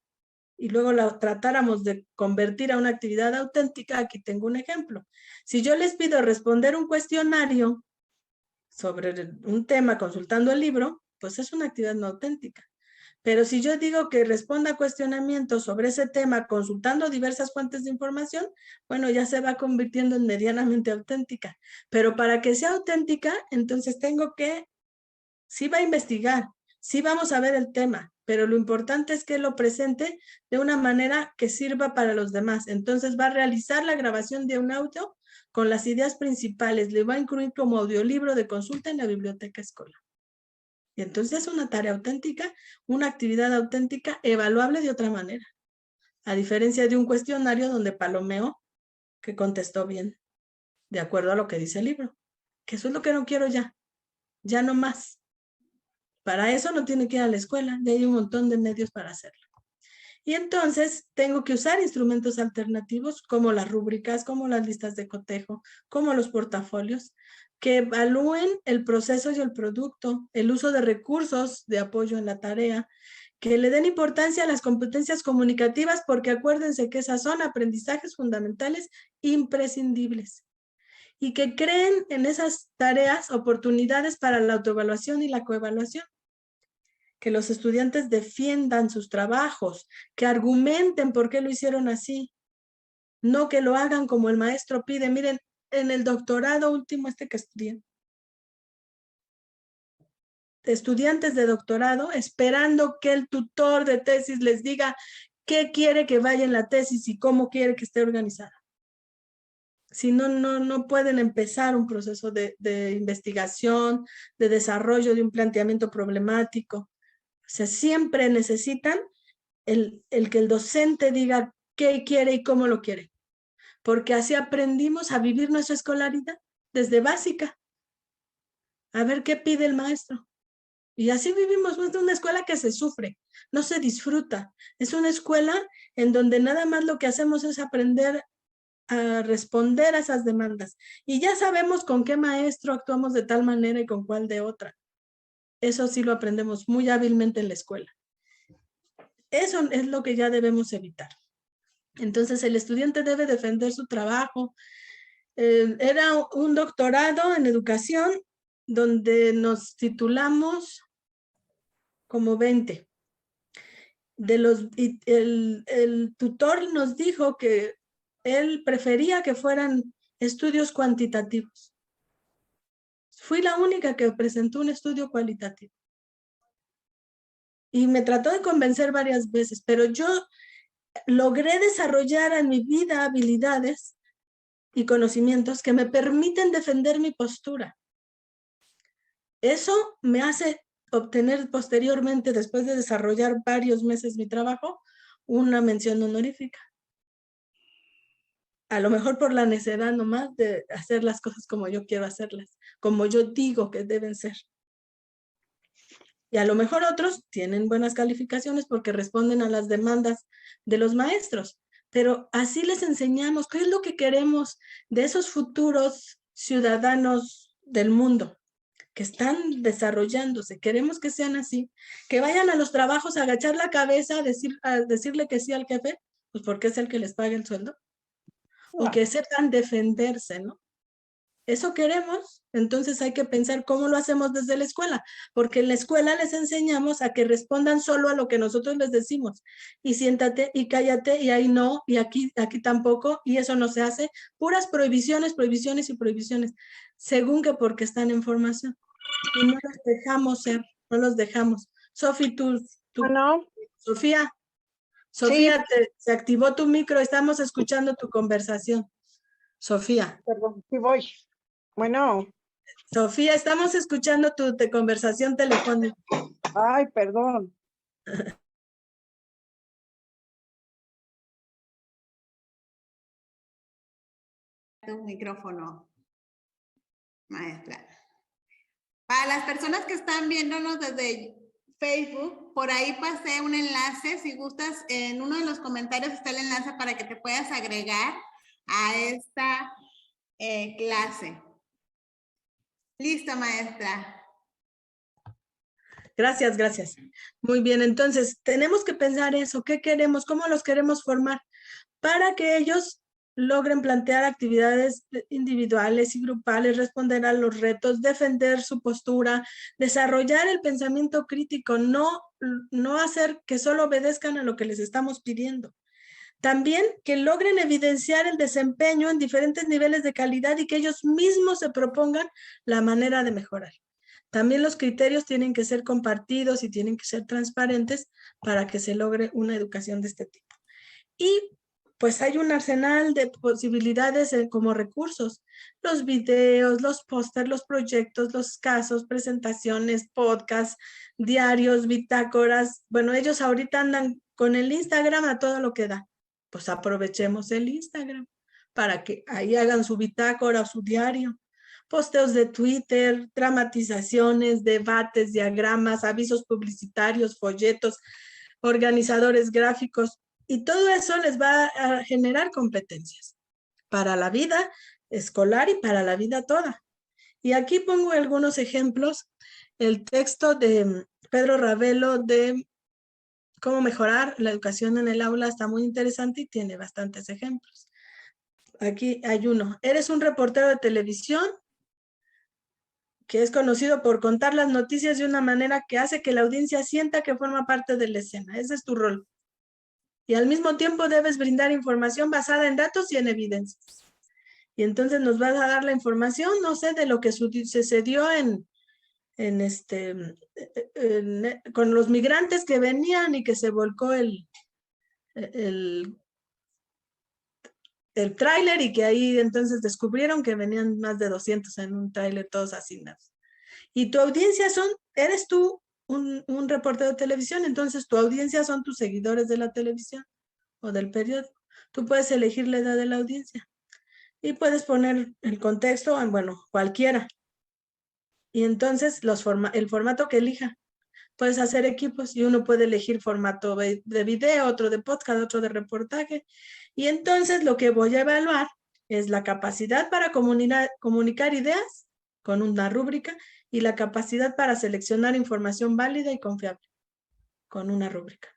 y luego la tratáramos de convertir a una actividad auténtica, aquí tengo un ejemplo. Si yo les pido responder un cuestionario sobre un tema consultando el libro, pues es una actividad no auténtica. Pero si yo digo que responda cuestionamientos sobre ese tema consultando diversas fuentes de información, bueno, ya se va convirtiendo en medianamente auténtica. Pero para que sea auténtica, entonces tengo que, sí va a investigar, sí vamos a ver el tema, pero lo importante es que lo presente de una manera que sirva para los demás. Entonces va a realizar la grabación de un audio con las ideas principales, le va a incluir como audiolibro de consulta en la biblioteca escolar. Y entonces es una tarea auténtica, una actividad auténtica, evaluable de otra manera. A diferencia de un cuestionario donde palomeó que contestó bien, de acuerdo a lo que dice el libro. Que eso es lo que no quiero ya no más. Para eso no tiene que ir a la escuela, ya hay un montón de medios para hacerlo. Y entonces tengo que usar instrumentos alternativos como las rúbricas, como las listas de cotejo, como los portafolios, que evalúen el proceso y el producto, el uso de recursos de apoyo en la tarea, que le den importancia a las competencias comunicativas, porque acuérdense que esas son aprendizajes fundamentales imprescindibles. y que creen en esas tareas oportunidades para la autoevaluación y la coevaluación. Que los estudiantes defiendan sus trabajos, que argumenten por qué lo hicieron así, no que lo hagan como el maestro pide. Miren, en el doctorado último que estudié, estudiantes de doctorado esperando que el tutor de tesis les diga qué quiere que vaya en la tesis y cómo quiere que esté organizada. Si no, no pueden empezar un proceso de investigación, de desarrollo de un planteamiento problemático. O sea, siempre necesitan el que el docente diga qué quiere y cómo lo quiere. Porque así aprendimos a vivir nuestra escolaridad desde básica. A ver qué pide el maestro. Y así vivimos. Es una escuela que se sufre, no se disfruta. Es una escuela en donde nada más lo que hacemos es aprender a responder a esas demandas. Y ya sabemos con qué maestro actuamos de tal manera y con cuál de otra. Eso sí lo aprendemos muy hábilmente en la escuela. Eso es lo que ya debemos evitar. Entonces, el estudiante debe defender su trabajo. Era un doctorado en educación donde nos titulamos como 20. El tutor nos dijo que él prefería que fueran estudios cuantitativos. Fui la única que presentó un estudio cualitativo. Y me trató de convencer varias veces, pero yo logré desarrollar en mi vida habilidades y conocimientos que me permiten defender mi postura. Eso me hace obtener posteriormente, después de desarrollar varios meses mi trabajo, una mención honorífica. A lo mejor por la necedad nomás de hacer las cosas como yo quiero hacerlas, como yo digo que deben ser. Y a lo mejor otros tienen buenas calificaciones porque responden a las demandas de los maestros. Pero así les enseñamos qué es lo que queremos de esos futuros ciudadanos del mundo que están desarrollándose. Queremos que sean así, que vayan a los trabajos a agachar la cabeza, a decirle que sí al jefe, pues porque es el que les paga el sueldo. O que sepan defenderse, ¿no? Eso queremos, entonces hay que pensar cómo lo hacemos desde la escuela, porque en la escuela les enseñamos a que respondan solo a lo que nosotros les decimos, y siéntate y cállate, y ahí no, y aquí tampoco, y eso no se hace, puras prohibiciones, prohibiciones y prohibiciones, según que porque están en formación, y no los dejamos ser, no los dejamos. Sofi, Bueno, Sofía, sí, se activó tu micro, estamos escuchando tu conversación. Sofía. perdón, sí voy. Bueno, Sofía, estamos escuchando tu conversación telefónica. ay, perdón. Tu micrófono, maestra. Para las personas que están viéndonos desde Facebook, por ahí pasé un enlace. Si gustas, en uno de los comentarios está el enlace para que te puedas agregar a esta clase. Listo, maestra. Gracias, gracias. Muy bien, entonces tenemos que pensar eso, ¿qué queremos? ¿Cómo los queremos formar? Para que ellos logren plantear actividades individuales y grupales, responder a los retos, defender su postura, desarrollar el pensamiento crítico, no hacer que solo obedezcan a lo que les estamos pidiendo. También que logren evidenciar el desempeño en diferentes niveles de calidad y que ellos mismos se propongan la manera de mejorar. También los criterios tienen que ser compartidos y tienen que ser transparentes para que se logre una educación de este tipo. Y pues hay un arsenal de posibilidades como recursos, los videos, los pósters, los proyectos, los casos, presentaciones, podcasts, diarios, bitácoras. Bueno, ellos ahorita andan con el Instagram a todo lo que da. Pues aprovechemos el Instagram para que ahí hagan su bitácora o su diario. Posteos de Twitter, dramatizaciones, debates, diagramas, avisos publicitarios, folletos, organizadores gráficos, y todo eso les va a generar competencias para la vida escolar y para la vida toda. Y aquí pongo algunos ejemplos. El texto de Pedro Ravelo de cómo mejorar la educación en el aula está muy interesante y tiene bastantes ejemplos. aquí hay uno. Eres un reportero de televisión que es conocido por contar las noticias de una manera que hace que la audiencia sienta que forma parte de la escena. Ese es tu rol. Y al mismo tiempo debes brindar información basada en datos y en evidencias. Y entonces nos vas a dar la información, no sé, de lo que sucedió con los migrantes que venían y que se volcó el tráiler y que ahí entonces descubrieron que venían más de 200 en un tráiler todos asesinados. Y tu audiencia eres tú un reportero de televisión, entonces tu audiencia son tus seguidores de la televisión o del periódico. Tú puedes elegir la edad de la audiencia y puedes poner el contexto en, bueno, cualquiera. Y entonces el formato que elija. Puedes hacer equipos y uno puede elegir formato de video, otro de podcast, otro de reportaje. Y entonces lo que voy a evaluar es la capacidad para comunicar ideas con una rúbrica y la capacidad para seleccionar información válida y confiable con una rúbrica.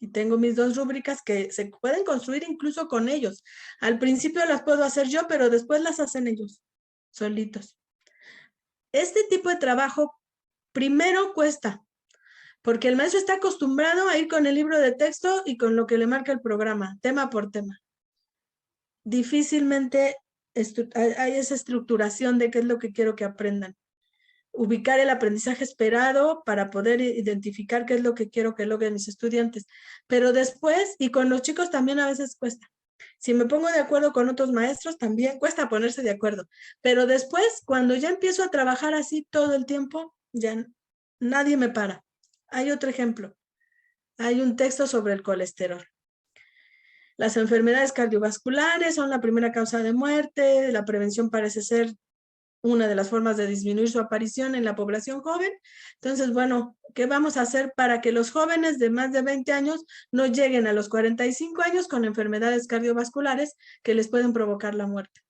Y tengo mis dos rúbricas que se pueden construir incluso con ellos. Al principio las puedo hacer yo, pero después las hacen ellos, solitos. Este tipo de trabajo primero cuesta, porque el maestro está acostumbrado a ir con el libro de texto y con lo que le marca el programa, tema por tema. Difícilmente hay esa estructuración de qué es lo que quiero que aprendan. Ubicar el aprendizaje esperado para poder identificar qué es lo que quiero que logren mis estudiantes. Pero después, y con los chicos también a veces cuesta. Si me pongo de acuerdo con otros maestros, también cuesta ponerse de acuerdo. Pero después, cuando ya empiezo a trabajar así todo el tiempo, ya nadie me para. Hay otro ejemplo. Hay un texto sobre el colesterol. Las enfermedades cardiovasculares son la primera causa de muerte. La prevención parece ser una de las formas de disminuir su aparición en la población joven. Entonces, bueno, ¿qué vamos a hacer para que los jóvenes de más de 20 años no lleguen a los 45 años con enfermedades cardiovasculares que les pueden provocar la muerte?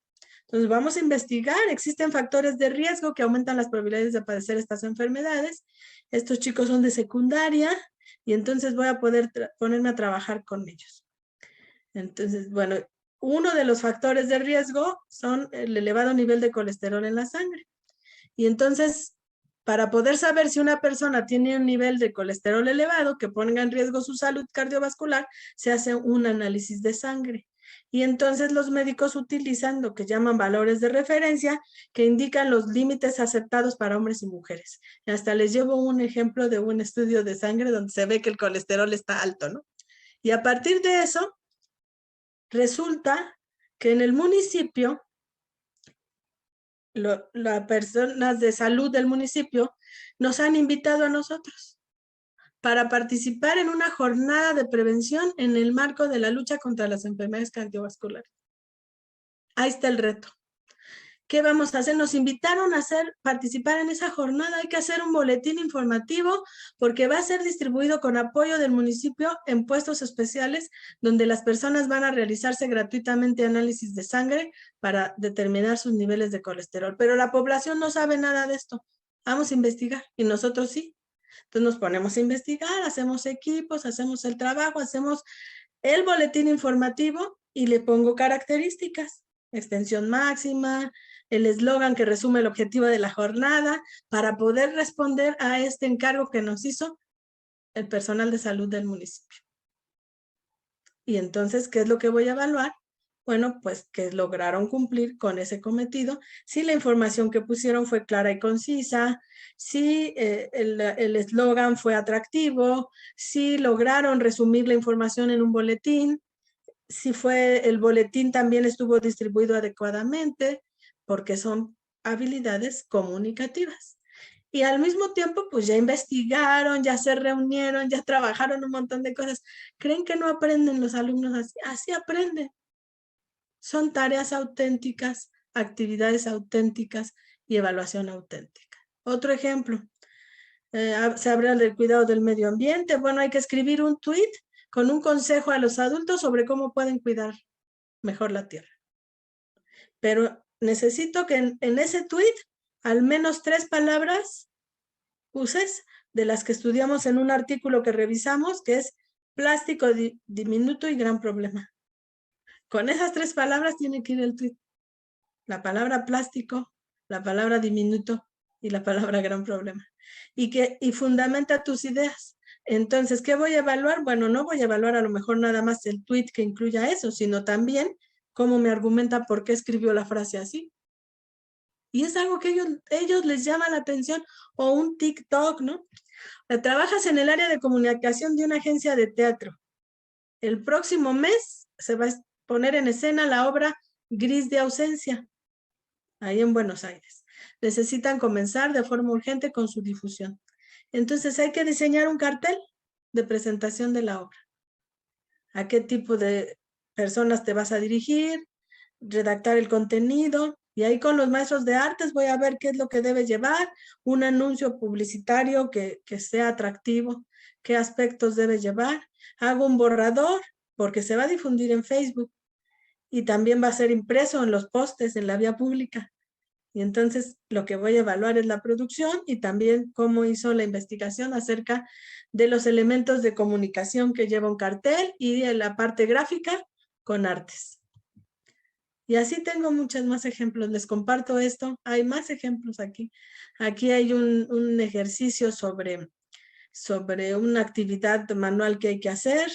Entonces, vamos a investigar. Existen factores de riesgo que aumentan las probabilidades de padecer estas enfermedades. Estos chicos son de secundaria y entonces voy a poder ponerme a trabajar con ellos. Entonces, bueno, uno de los factores de riesgo son el elevado nivel de colesterol en la sangre. Y entonces, para poder saber si una persona tiene un nivel de colesterol elevado que ponga en riesgo su salud cardiovascular, se hace un análisis de sangre. Y entonces los médicos utilizan lo que llaman valores de referencia que indican los límites aceptados para hombres y mujeres. Y hasta les llevo un ejemplo de un estudio de sangre donde se ve que el colesterol está alto, ¿no? Y a partir de eso, resulta que en el municipio, las personas de salud del municipio nos han invitado a nosotros para participar en una jornada de prevención en el marco de la lucha contra las enfermedades cardiovasculares. Ahí está el reto. ¿Qué vamos a hacer? Nos invitaron a participar en esa jornada. Hay que hacer un boletín informativo porque va a ser distribuido con apoyo del municipio en puestos especiales donde las personas van a realizarse gratuitamente análisis de sangre para determinar sus niveles de colesterol. Pero la población no sabe nada de esto. Vamos a investigar y nosotros sí. Entonces nos ponemos a investigar, hacemos equipos, hacemos el trabajo, hacemos el boletín informativo y le pongo características. Extensión máxima, el eslogan que resume el objetivo de la jornada para poder responder a este encargo que nos hizo el personal de salud del municipio. Y entonces, ¿qué es lo que voy a evaluar? Bueno, pues que lograron cumplir con ese cometido, si la información que pusieron fue clara y concisa, si el eslogan fue atractivo, si lograron resumir la información en un boletín, si el boletín también estuvo distribuido adecuadamente, porque son habilidades comunicativas. Y al mismo tiempo, pues ya investigaron, ya se reunieron, ya trabajaron un montón de cosas. ¿Creen que no aprenden los alumnos así? Así aprenden. Son tareas auténticas, actividades auténticas y evaluación auténtica. Otro ejemplo, se habla del cuidado del medio ambiente. Bueno, hay que escribir un tweet con un consejo a los adultos sobre cómo pueden cuidar mejor la tierra. Pero necesito que en ese tweet al menos 3 palabras uses de las que estudiamos en un artículo que revisamos, que es plástico diminuto y gran problema. Con esas 3 palabras tiene que ir el tweet. La palabra plástico, la palabra diminuto y la palabra gran problema. Y fundamenta tus ideas. Entonces, ¿qué voy a evaluar? Bueno, no voy a evaluar a lo mejor nada más el tweet que incluya eso, sino también cómo me argumenta por qué escribió la frase así. Y es algo que ellos les llama la atención, o un TikTok, ¿no? Trabajas en el área de comunicación de una agencia de teatro. El próximo mes se va a poner en escena la obra Gris de ausencia, ahí en Buenos Aires. Necesitan comenzar de forma urgente con su difusión. Entonces hay que diseñar un cartel de presentación de la obra. ¿A qué tipo de personas te vas a dirigir? Redactar el contenido. Y ahí con los maestros de artes voy a ver qué es lo que debe llevar, un anuncio publicitario que sea atractivo, qué aspectos debe llevar. Hago un borrador porque se va a difundir en Facebook y también va a ser impreso en los postes en la vía pública. Y entonces lo que voy a evaluar es la producción y también cómo hizo la investigación acerca de los elementos de comunicación que lleva un cartel y de la parte gráfica con artes. Y así tengo muchos más ejemplos. Les comparto esto. Hay más ejemplos aquí. Aquí hay un ejercicio sobre una actividad manual que hay que hacer.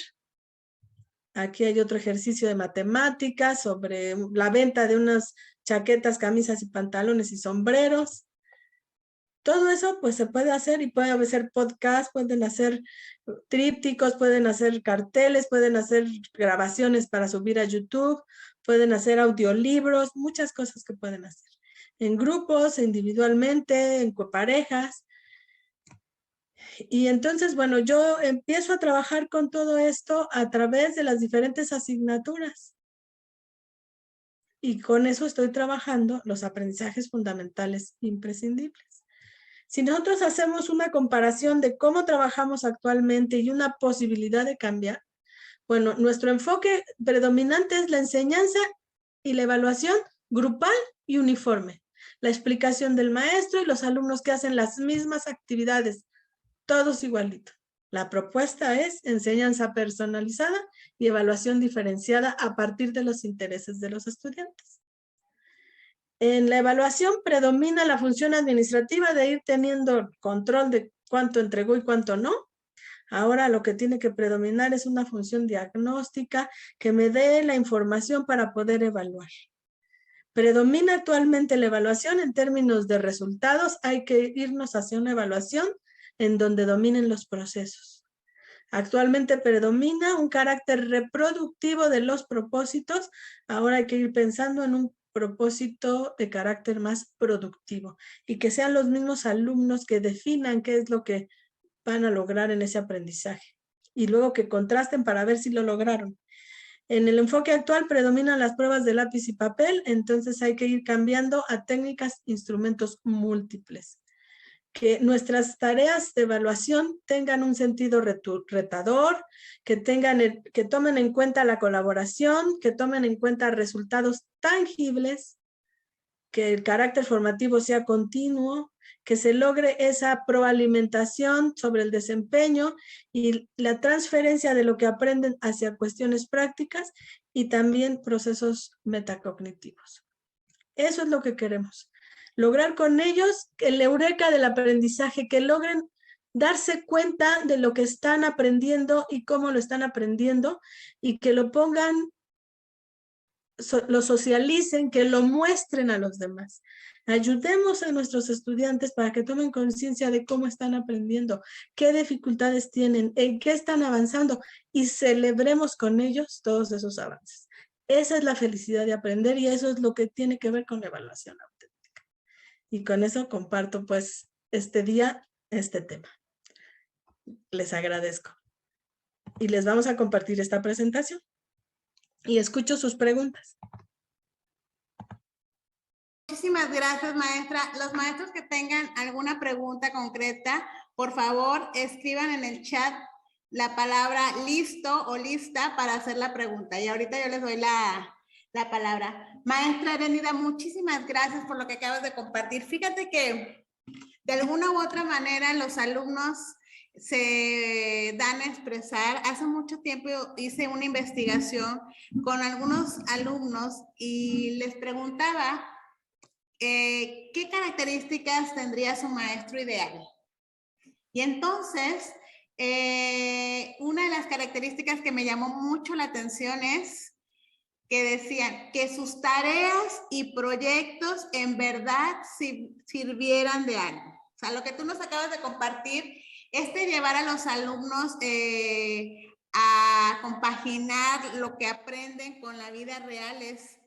Aquí hay otro ejercicio de matemáticas sobre la venta de unas chaquetas, camisas y pantalones y sombreros. Todo eso pues se puede hacer y puede hacer podcast, pueden hacer trípticos, pueden hacer carteles, pueden hacer grabaciones para subir a YouTube, pueden hacer audiolibros, muchas cosas que pueden hacer. En grupos, individualmente, en parejas. Y entonces, bueno, yo empiezo a trabajar con todo esto a través de las diferentes asignaturas. Y con eso estoy trabajando los aprendizajes fundamentales imprescindibles. Si nosotros hacemos una comparación de cómo trabajamos actualmente y una posibilidad de cambiar, bueno, nuestro enfoque predominante es la enseñanza y la evaluación grupal y uniforme. La explicación del maestro y los alumnos que hacen las mismas actividades, todos igualitos. La propuesta es enseñanza personalizada y evaluación diferenciada a partir de los intereses de los estudiantes. En la evaluación predomina la función administrativa de ir teniendo control de cuánto entregó y cuánto no. Ahora lo que tiene que predominar es una función diagnóstica que me dé la información para poder evaluar. Predomina actualmente la evaluación en términos de resultados. Hay que irnos hacia una evaluación en donde dominen los procesos. Actualmente predomina un carácter reproductivo de los propósitos. Ahora hay que ir pensando en un propósito de carácter más productivo y que sean los mismos alumnos que definan qué es lo que van a lograr en ese aprendizaje y luego que contrasten para ver si lo lograron. En el enfoque actual predominan las pruebas de lápiz y papel, entonces hay que ir cambiando a técnicas, instrumentos múltiples. Que nuestras tareas de evaluación tengan un sentido retador, que tomen en cuenta la colaboración, que tomen en cuenta resultados tangibles, que el carácter formativo sea continuo, que se logre esa proalimentación sobre el desempeño y la transferencia de lo que aprenden hacia cuestiones prácticas y también procesos metacognitivos. Eso es lo que queremos. Lograr con ellos el eureka del aprendizaje, que logren darse cuenta de lo que están aprendiendo y cómo lo están aprendiendo y que lo pongan, lo socialicen, que lo muestren a los demás. Ayudemos a nuestros estudiantes para que tomen conciencia de cómo están aprendiendo, qué dificultades tienen, en qué están avanzando y celebremos con ellos todos esos avances. Esa es la felicidad de aprender y eso es lo que tiene que ver con la evaluación auténtica. Y con eso comparto pues este día, este tema. Les agradezco. Y les vamos a compartir esta presentación. Y escucho sus preguntas. Muchísimas gracias, maestra. Los maestros que tengan alguna pregunta concreta, por favor, escriban en el chat la palabra listo o lista para hacer la pregunta. Y ahorita yo les doy la palabra. Maestra Erenida, muchísimas gracias por lo que acabas de compartir. Fíjate que de alguna u otra manera los alumnos se dan a expresar. Hace mucho tiempo hice una investigación con algunos alumnos y les preguntaba qué características tendría su maestro ideal. Y entonces, una de las características que me llamó mucho la atención es que decían que sus tareas y proyectos en verdad sirvieran de algo. O sea, lo que tú nos acabas de compartir, llevar a los alumnos a compaginar lo que aprenden con la vida real es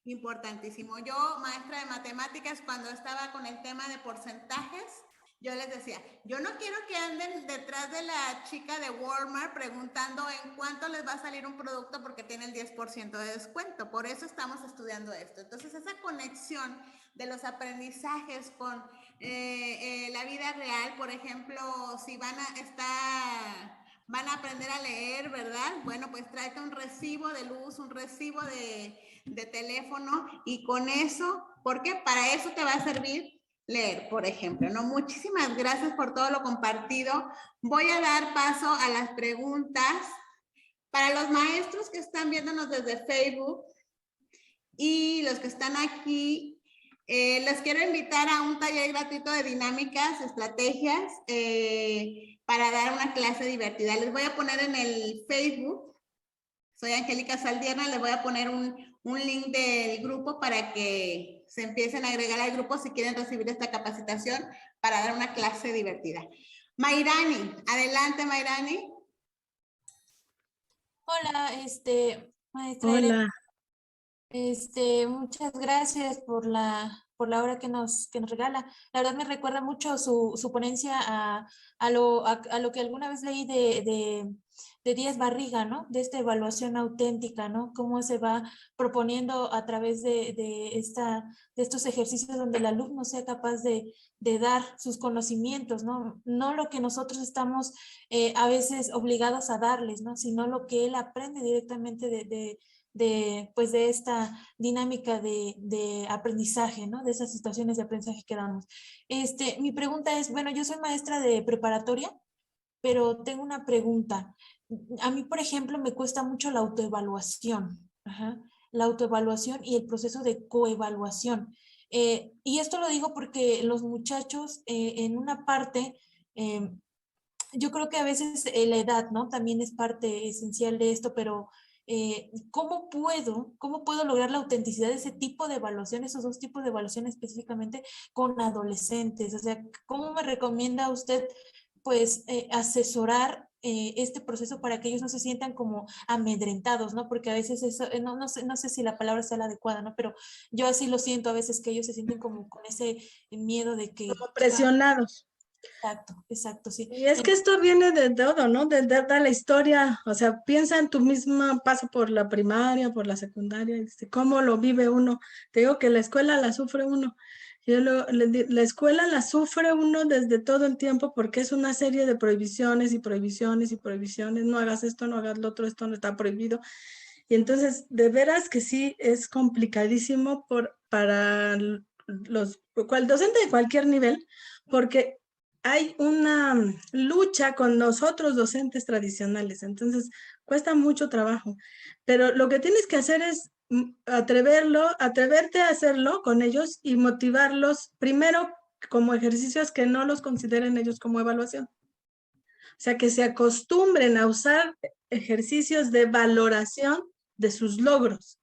importantísimo. Yo, maestra de matemáticas, cuando estaba con el tema de porcentajes, yo les decía, yo no quiero que anden detrás de la chica de Walmart preguntando en cuánto les va a salir un producto porque tiene el 10% de descuento. Por eso estamos estudiando esto. Entonces, esa conexión de los aprendizajes con la vida real, por ejemplo, si van a aprender a leer, ¿verdad? Bueno, pues tráete un recibo de luz, un recibo de teléfono y con eso, porque para eso te va a servir leer, por ejemplo, ¿no? Muchísimas gracias por todo lo compartido. Voy a dar paso a las preguntas. Para los maestros que están viéndonos desde Facebook y los que están aquí, les quiero invitar a un taller gratuito de dinámicas, estrategias, para dar una clase divertida. Les voy a poner en el Facebook, soy Angélica Saldierna, les voy a poner un link del grupo para que se empiecen a agregar al grupo si quieren recibir esta capacitación para dar una clase divertida. Mayrani, adelante Mayrani. Hola, maestra Hola. Irene. Muchas gracias por la hora que nos regala. La verdad me recuerda mucho su ponencia a lo que alguna vez leí de Díaz Barriga, ¿no? De esta evaluación auténtica, ¿no? Cómo se va proponiendo a través de estos ejercicios donde el alumno sea capaz de dar sus conocimientos, ¿no? No lo que nosotros estamos a veces obligados a darles, ¿no? Sino lo que él aprende directamente de esta dinámica de aprendizaje, ¿no? De esas situaciones de aprendizaje que damos. Mi pregunta es, bueno, yo soy maestra de preparatoria, pero tengo una pregunta. A mí, por ejemplo, me cuesta mucho la autoevaluación, la autoevaluación y el proceso de coevaluación. Y esto lo digo porque los muchachos, en una parte, yo creo que a veces la edad, ¿no? También es parte esencial de esto, pero ¿cómo puedo lograr la autenticidad de ese tipo de evaluación, esos dos tipos de evaluación específicamente con adolescentes? O sea, ¿cómo me recomienda usted, pues, asesorar este proceso para que ellos no se sientan como amedrentados, ¿no? Porque a veces eso, no sé si la palabra sea la adecuada, ¿no? Pero yo así lo siento a veces, que ellos se sienten como con ese miedo de que... Como presionados. Exacto, sí. Y es que esto viene de todo, ¿no? De la historia, o sea, piensa en tu mismo paso por la primaria, por la secundaria, cómo lo vive uno. Te digo que la escuela la sufre uno. La escuela la sufre uno desde todo el tiempo porque es una serie de prohibiciones y prohibiciones y prohibiciones. No hagas esto, no hagas lo otro, esto no está prohibido. Y entonces, de veras que sí es complicadísimo para el docente de cualquier nivel, porque hay una lucha con nosotros docentes tradicionales, entonces cuesta mucho trabajo, pero lo que tienes que hacer es atreverte a hacerlo con ellos y motivarlos primero como ejercicios que no los consideren ellos como evaluación. O sea, que se acostumbren a usar ejercicios de valoración de sus logros.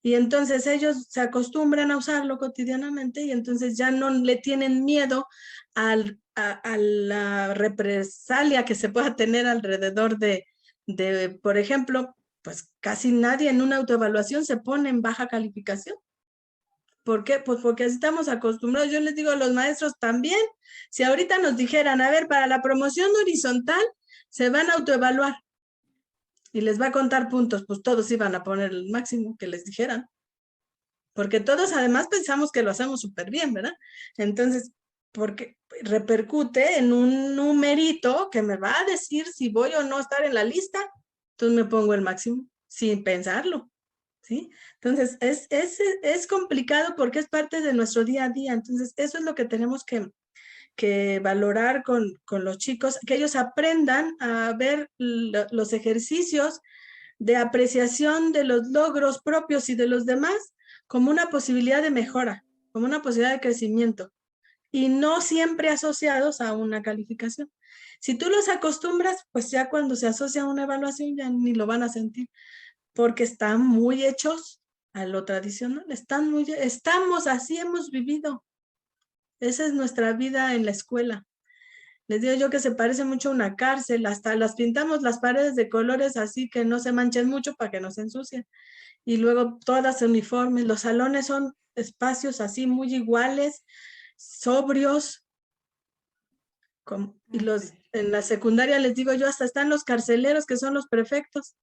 Y entonces ellos se acostumbran a usarlo cotidianamente y entonces ya no le tienen miedo a la represalia que se pueda tener alrededor de, por ejemplo, pues casi nadie en una autoevaluación se pone en baja calificación. ¿Por qué? Pues porque así estamos acostumbrados. Yo les digo a los maestros también, si ahorita nos dijeran, a ver, para la promoción horizontal se van a autoevaluar y les va a contar puntos, pues todos iban a poner el máximo que les dijeran. Porque todos además pensamos que lo hacemos súper bien, ¿verdad? Entonces, porque repercute en un numerito que me va a decir si voy o no a estar en la lista, entonces me pongo el máximo sin pensarlo, ¿sí? Entonces, es complicado porque es parte de nuestro día a día, entonces eso es lo que tenemos que que valorar con los chicos, que ellos aprendan a ver los ejercicios de apreciación de los logros propios y de los demás como una posibilidad de mejora, como una posibilidad de crecimiento, y no siempre asociados a una calificación. Si tú los acostumbras, pues ya cuando se asocia a una evaluación ya ni lo van a sentir, porque están muy hechos a lo tradicional, estamos así, hemos vivido. Esa es nuestra vida en la escuela. Les digo yo que se parece mucho a una cárcel, hasta las pintamos las paredes de colores así que no se manchen mucho para que no se ensucien. Y luego todas uniformes, los salones son espacios así muy iguales, sobrios. Y en la secundaria les digo yo, hasta están los carceleros que son los prefectos,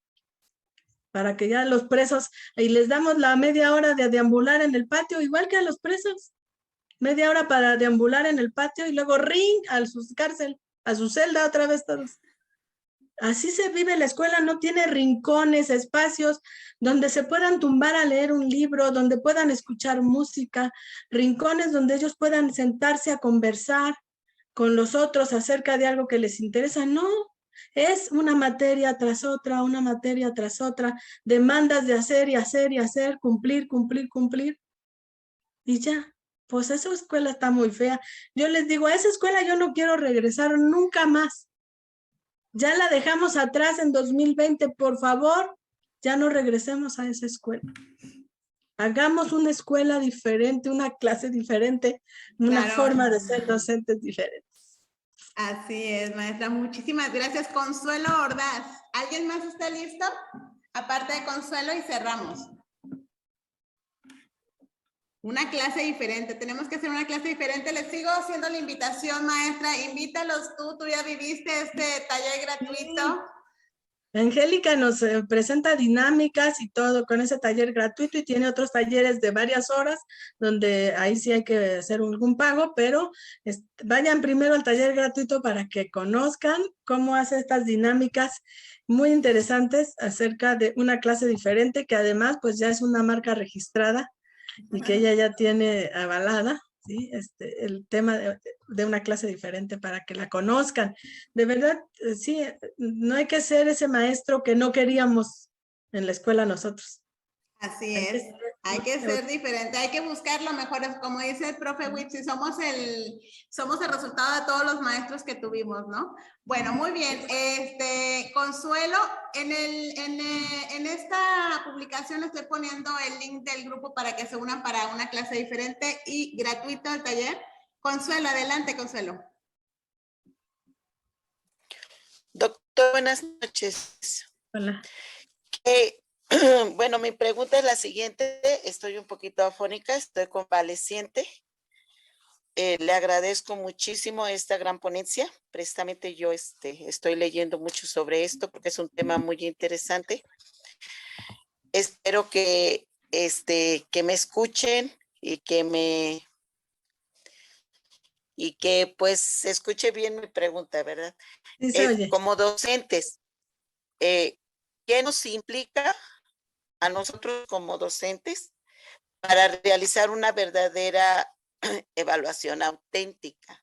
para que ya los presos, y les damos la media hora de deambular en el patio, igual que a los presos. Media hora para deambular en el patio y luego ring a su cárcel, a su celda otra vez todos. Así se vive la escuela, no tiene rincones, espacios donde se puedan tumbar a leer un libro, donde puedan escuchar música, rincones donde ellos puedan sentarse a conversar con los otros acerca de algo que les interesa. No, es una materia tras otra, demandas de hacer y hacer y hacer, cumplir, cumplir, cumplir, y ya. Pues esa escuela está muy fea. Yo les digo, a esa escuela yo no quiero regresar nunca más. Ya la dejamos atrás en 2020, por favor, ya no regresemos a esa escuela. Hagamos una escuela diferente, una clase diferente, una forma de ser docentes diferentes. Así es, maestra. Muchísimas gracias. Consuelo Ordaz. ¿Alguien más está listo? Aparte de Consuelo, y cerramos. Una clase diferente, tenemos que hacer una clase diferente. Les sigo haciendo la invitación, maestra. Invítalos tú ya viviste este taller gratuito. Angélica nos presenta dinámicas y todo con ese taller gratuito, y tiene otros talleres de varias horas donde ahí sí hay que hacer algún pago, pero vayan primero al taller gratuito para que conozcan cómo hace estas dinámicas muy interesantes acerca de una clase diferente, que además pues ya es una marca registrada y que ella ya tiene avalada, ¿sí? El tema de una clase diferente para que la conozcan. De verdad, sí, no hay que ser ese maestro que no queríamos en la escuela nosotros. Así es, hay que ser diferente, hay que buscar lo mejor, como dice el profe Witsi, somos el resultado de todos los maestros que tuvimos, ¿no? Bueno, muy bien, Consuelo, en esta publicación estoy poniendo el link del grupo para que se unan para una clase diferente y gratuito al taller. Consuelo, adelante, Consuelo. Doctor, buenas noches. Hola. Bueno, mi pregunta es la siguiente. Estoy un poquito afónica, estoy convaleciente. Le agradezco muchísimo esta gran ponencia. Precisamente yo estoy leyendo mucho sobre esto porque es un tema muy interesante. Espero que me escuchen y que pues se escuche bien mi pregunta, ¿verdad? Sí, como docentes, ¿qué nos implica a nosotros como docentes para realizar una verdadera evaluación auténtica?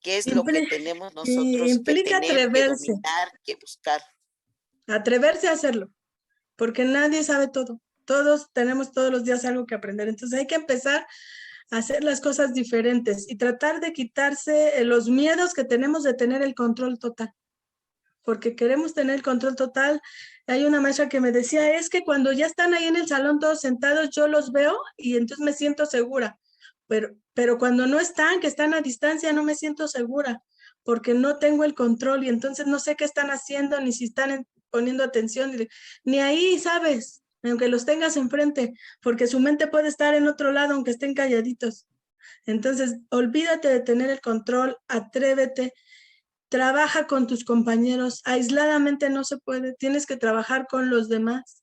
¿Qué es lo que tenemos nosotros que tener, atreverse, que dominar, que buscar? Atreverse a hacerlo, porque nadie sabe todo. Todos tenemos todos los días algo que aprender. Entonces hay que empezar a hacer las cosas diferentes y tratar de quitarse los miedos que tenemos de tener el control total. Porque queremos tener el control total. Hay una maestra que me decía, es que cuando ya están ahí en el salón todos sentados, yo los veo y entonces me siento segura. Pero cuando no están, que están a distancia, no me siento segura, porque no tengo el control y entonces no sé qué están haciendo, ni si están poniendo atención, ni ahí, ¿sabes? Aunque los tengas enfrente, porque su mente puede estar en otro lado, aunque estén calladitos. Entonces, olvídate de tener el control, atrévete, trabaja con tus compañeros, aisladamente no se puede, tienes que trabajar con los demás.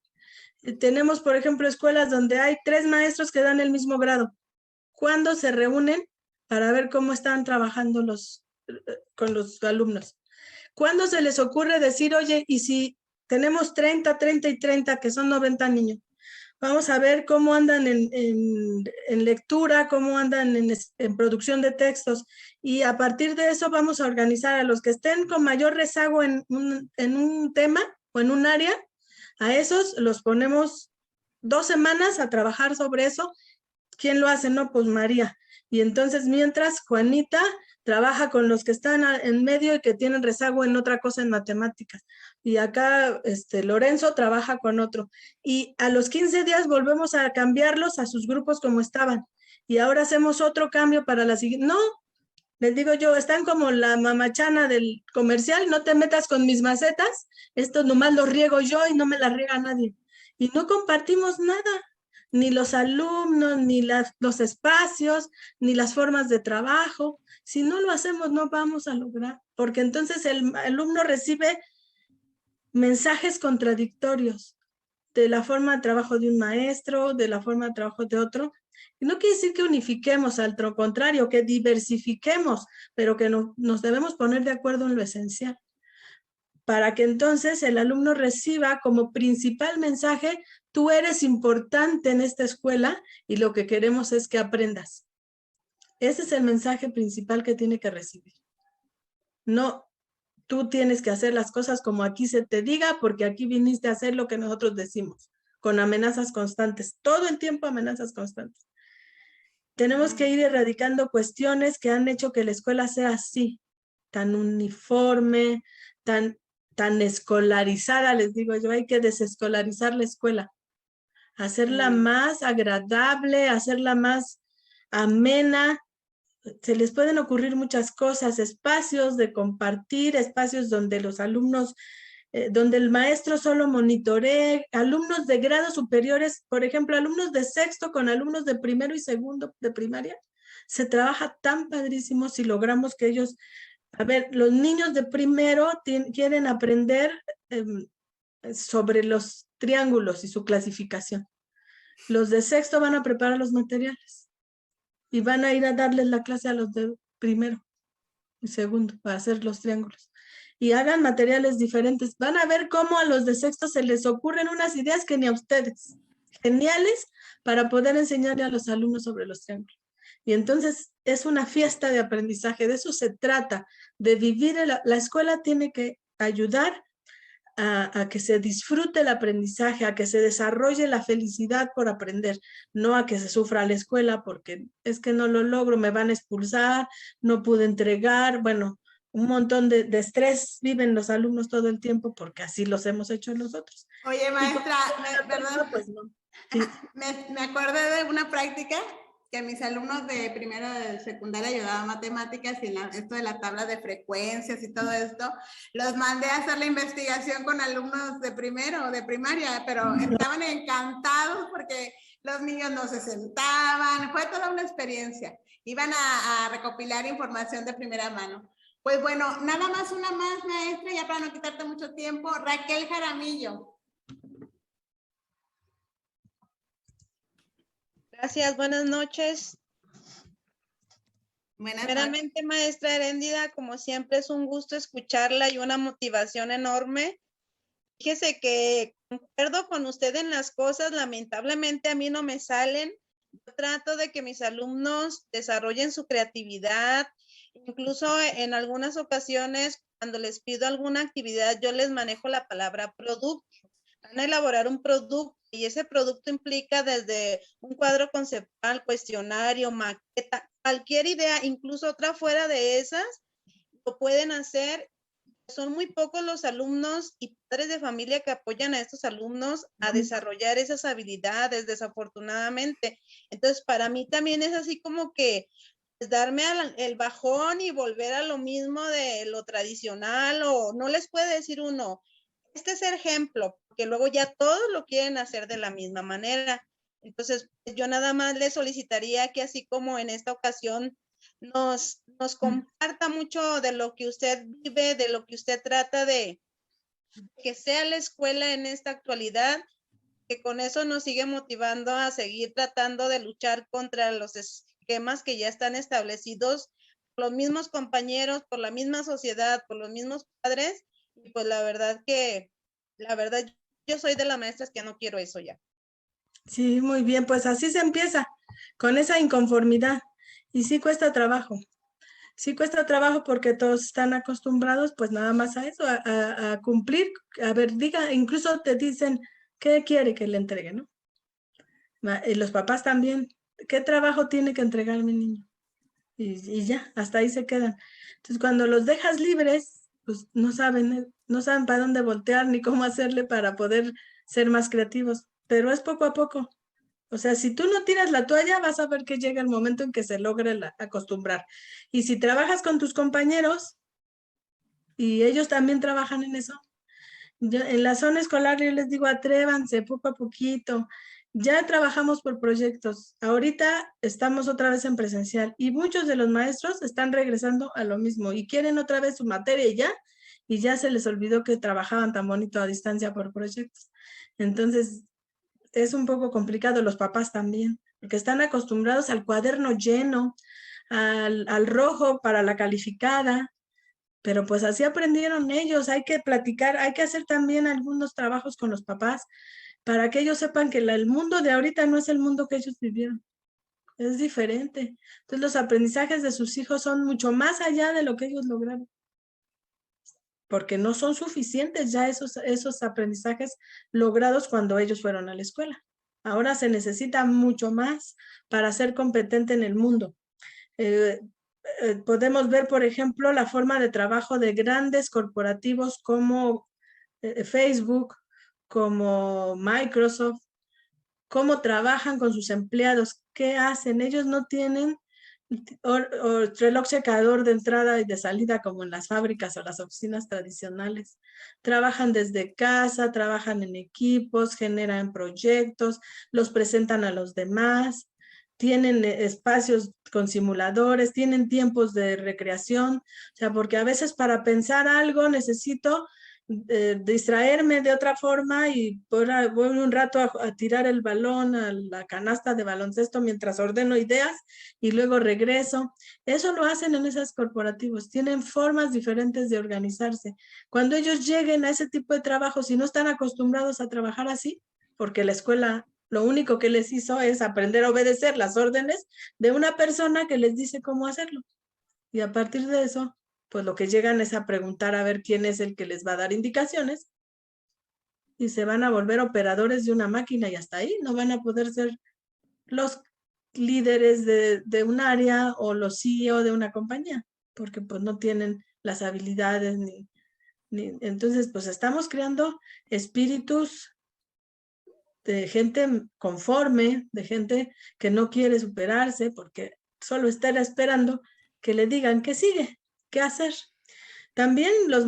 Tenemos, por ejemplo, escuelas donde hay 3 maestros que dan el mismo grado. ¿Cuándo se reúnen para ver cómo están trabajando con los alumnos? ¿Cuándo se les ocurre decir, oye, y si tenemos 30, 30 y 30, que son 90 niños? Vamos a ver cómo andan en lectura, cómo andan en producción de textos. Y a partir de eso vamos a organizar a los que estén con mayor rezago en un tema o en un área. A esos los ponemos 2 semanas a trabajar sobre eso. ¿Quién lo hace? No, pues María. Y entonces mientras Juanita trabaja con los que están en medio y que tienen rezago en otra cosa en matemáticas. Y acá Lorenzo trabaja con otro. Y a los 15 días volvemos a cambiarlos a sus grupos como estaban. Y ahora hacemos otro cambio para la siguiente. No, les digo yo, están como la mamachana del comercial, no te metas con mis macetas, esto nomás lo riego yo y no me la riega nadie. Y no compartimos nada, ni los alumnos, ni los espacios, ni las formas de trabajo. Si no lo hacemos, no vamos a lograr, porque entonces el alumno recibe mensajes contradictorios de la forma de trabajo de un maestro, de la forma de trabajo de otro. Y no quiere decir que unifiquemos, al contrario, que diversifiquemos, pero que nos debemos poner de acuerdo en lo esencial, para que entonces el alumno reciba como principal mensaje: tú eres importante en esta escuela y lo que queremos es que aprendas. Ese es el mensaje principal que tiene que recibir. No, tú tienes que hacer las cosas como aquí se te diga, porque aquí viniste a hacer lo que nosotros decimos, con amenazas constantes, todo el tiempo amenazas constantes. Tenemos que ir erradicando cuestiones que han hecho que la escuela sea así, tan uniforme, tan escolarizada, les digo yo. Hay que desescolarizar la escuela, hacerla más agradable, hacerla más amena. Se les pueden ocurrir muchas cosas, espacios de compartir, espacios donde los alumnos, donde el maestro solo monitoree, alumnos de grados superiores, por ejemplo, alumnos de sexto con alumnos de primero y segundo de primaria. Se trabaja tan padrísimo si logramos que ellos, a ver, los niños de primero quieren aprender sobre los triángulos y su clasificación. Los de sexto van a preparar los materiales y van a ir a darles la clase a los de primero y segundo para hacer los triángulos. Y hagan materiales diferentes. Van a ver cómo a los de sexto se les ocurren unas ideas que ni a ustedes. Geniales para poder enseñarle a los alumnos sobre los triángulos. Y entonces es una fiesta de aprendizaje. De eso se trata, de vivir. La escuela tiene que ayudar a que se disfrute el aprendizaje, a que se desarrolle la felicidad por aprender, no a que se sufra la escuela porque es que no lo logro, me van a expulsar, no pude entregar. Bueno, un montón de estrés viven los alumnos todo el tiempo porque así los hemos hecho nosotros. Oye, maestra, perdón, pues no. Sí. Me acordé de una práctica que mis alumnos de primero de secundaria ayudaban matemáticas y esto de la tabla de frecuencias y todo esto, los mandé a hacer la investigación con alumnos de primero, de primaria, pero estaban encantados porque los niños no se sentaban, fue toda una experiencia. Iban a recopilar información de primera mano. Pues bueno, nada más una más, maestra, ya para no quitarte mucho tiempo. Raquel Jaramillo. Gracias, buenas noches. Primeramente, maestra Heréndida, como siempre es un gusto escucharla y una motivación enorme. Fíjese que concuerdo con usted en las cosas, lamentablemente a mí no me salen. Yo trato de que mis alumnos desarrollen su creatividad, incluso en algunas ocasiones cuando les pido alguna actividad yo les manejo la palabra producto. Van a elaborar un producto y ese producto implica desde un cuadro conceptual, cuestionario, maqueta, cualquier idea, incluso otra fuera de esas, lo pueden hacer. Son muy pocos los alumnos y padres de familia que apoyan a estos alumnos a desarrollar esas habilidades, desafortunadamente. Entonces, para mí también es así como que pues, darme el bajón y volver a lo mismo de lo tradicional, o no les puede decir uno, este es el ejemplo, porque luego ya todos lo quieren hacer de la misma manera. Entonces, yo nada más le solicitaría que así como en esta ocasión nos comparta mucho de lo que usted vive, de lo que usted trata de que sea la escuela en esta actualidad, que con eso nos sigue motivando a seguir tratando de luchar contra los esquemas que ya están establecidos por los mismos compañeros, por la misma sociedad, por los mismos padres. Y pues la verdad yo soy de las maestras que no quiero eso ya. Sí, muy bien, pues así se empieza, con esa inconformidad. Y sí cuesta trabajo. Sí cuesta trabajo porque todos están acostumbrados pues nada más a eso, a cumplir. A ver, diga, incluso te dicen, ¿qué quiere que le entregue, no? Y los papás también, ¿qué trabajo tiene que entregar mi niño? Y ya, hasta ahí se quedan. Entonces, cuando los dejas libres, pues no saben para dónde voltear ni cómo hacerle para poder ser más creativos. Pero es poco a poco. O sea, si tú no tiras la toalla, vas a ver que llega el momento en que se logre acostumbrar. Y si trabajas con tus compañeros y ellos también trabajan en eso, en la zona escolar yo les digo, atrévanse poco a poquito. Ya trabajamos por proyectos. Ahorita estamos otra vez en presencial y muchos de los maestros están regresando a lo mismo y quieren otra vez su materia y ya se les olvidó que trabajaban tan bonito a distancia por proyectos. Entonces, es un poco complicado, los papás también, porque están acostumbrados al cuaderno lleno, al rojo para la calificada, pero pues así aprendieron ellos. Hay que platicar, hay que hacer también algunos trabajos con los papás para que ellos sepan que el mundo de ahorita no es el mundo que ellos vivieron, es diferente. Entonces los aprendizajes de sus hijos son mucho más allá de lo que ellos lograron, porque no son suficientes ya esos aprendizajes logrados cuando ellos fueron a la escuela. Ahora se necesita mucho más para ser competente en el mundo. Podemos ver, por ejemplo, la forma de trabajo de grandes corporativos como Facebook, como Microsoft, cómo trabajan con sus empleados, qué hacen. Ellos no tienen reloj checador de entrada y de salida como en las fábricas o las oficinas tradicionales. Trabajan desde casa, trabajan en equipos, generan proyectos, los presentan a los demás, tienen espacios con simuladores, tienen tiempos de recreación, o sea, porque a veces para pensar algo necesito distraerme de otra forma y voy un rato a tirar el balón a la canasta de baloncesto mientras ordeno ideas y luego regreso. Eso lo hacen en esos corporativos, tienen formas diferentes de organizarse. Cuando ellos lleguen a ese tipo de trabajo, si no están acostumbrados a trabajar así, porque la escuela lo único que les hizo es aprender a obedecer las órdenes de una persona que les dice cómo hacerlo. Y a partir de eso, pues lo que llegan es a preguntar a ver quién es el que les va a dar indicaciones y se van a volver operadores de una máquina y hasta ahí no van a poder ser los líderes de un área o los CEO de una compañía, porque pues no tienen las habilidades entonces pues estamos creando espíritus de gente conforme, de gente que no quiere superarse porque solo está esperando que le digan qué sigue, qué hacer. También los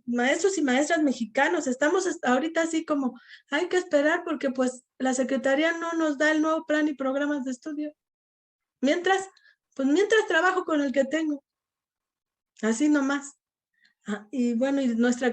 maestros y maestras mexicanos estamos ahorita así como hay que esperar porque pues la Secretaría no nos da el nuevo plan y programas de estudio. Mientras trabajo con el que tengo. Así nomás. Y bueno, y nuestra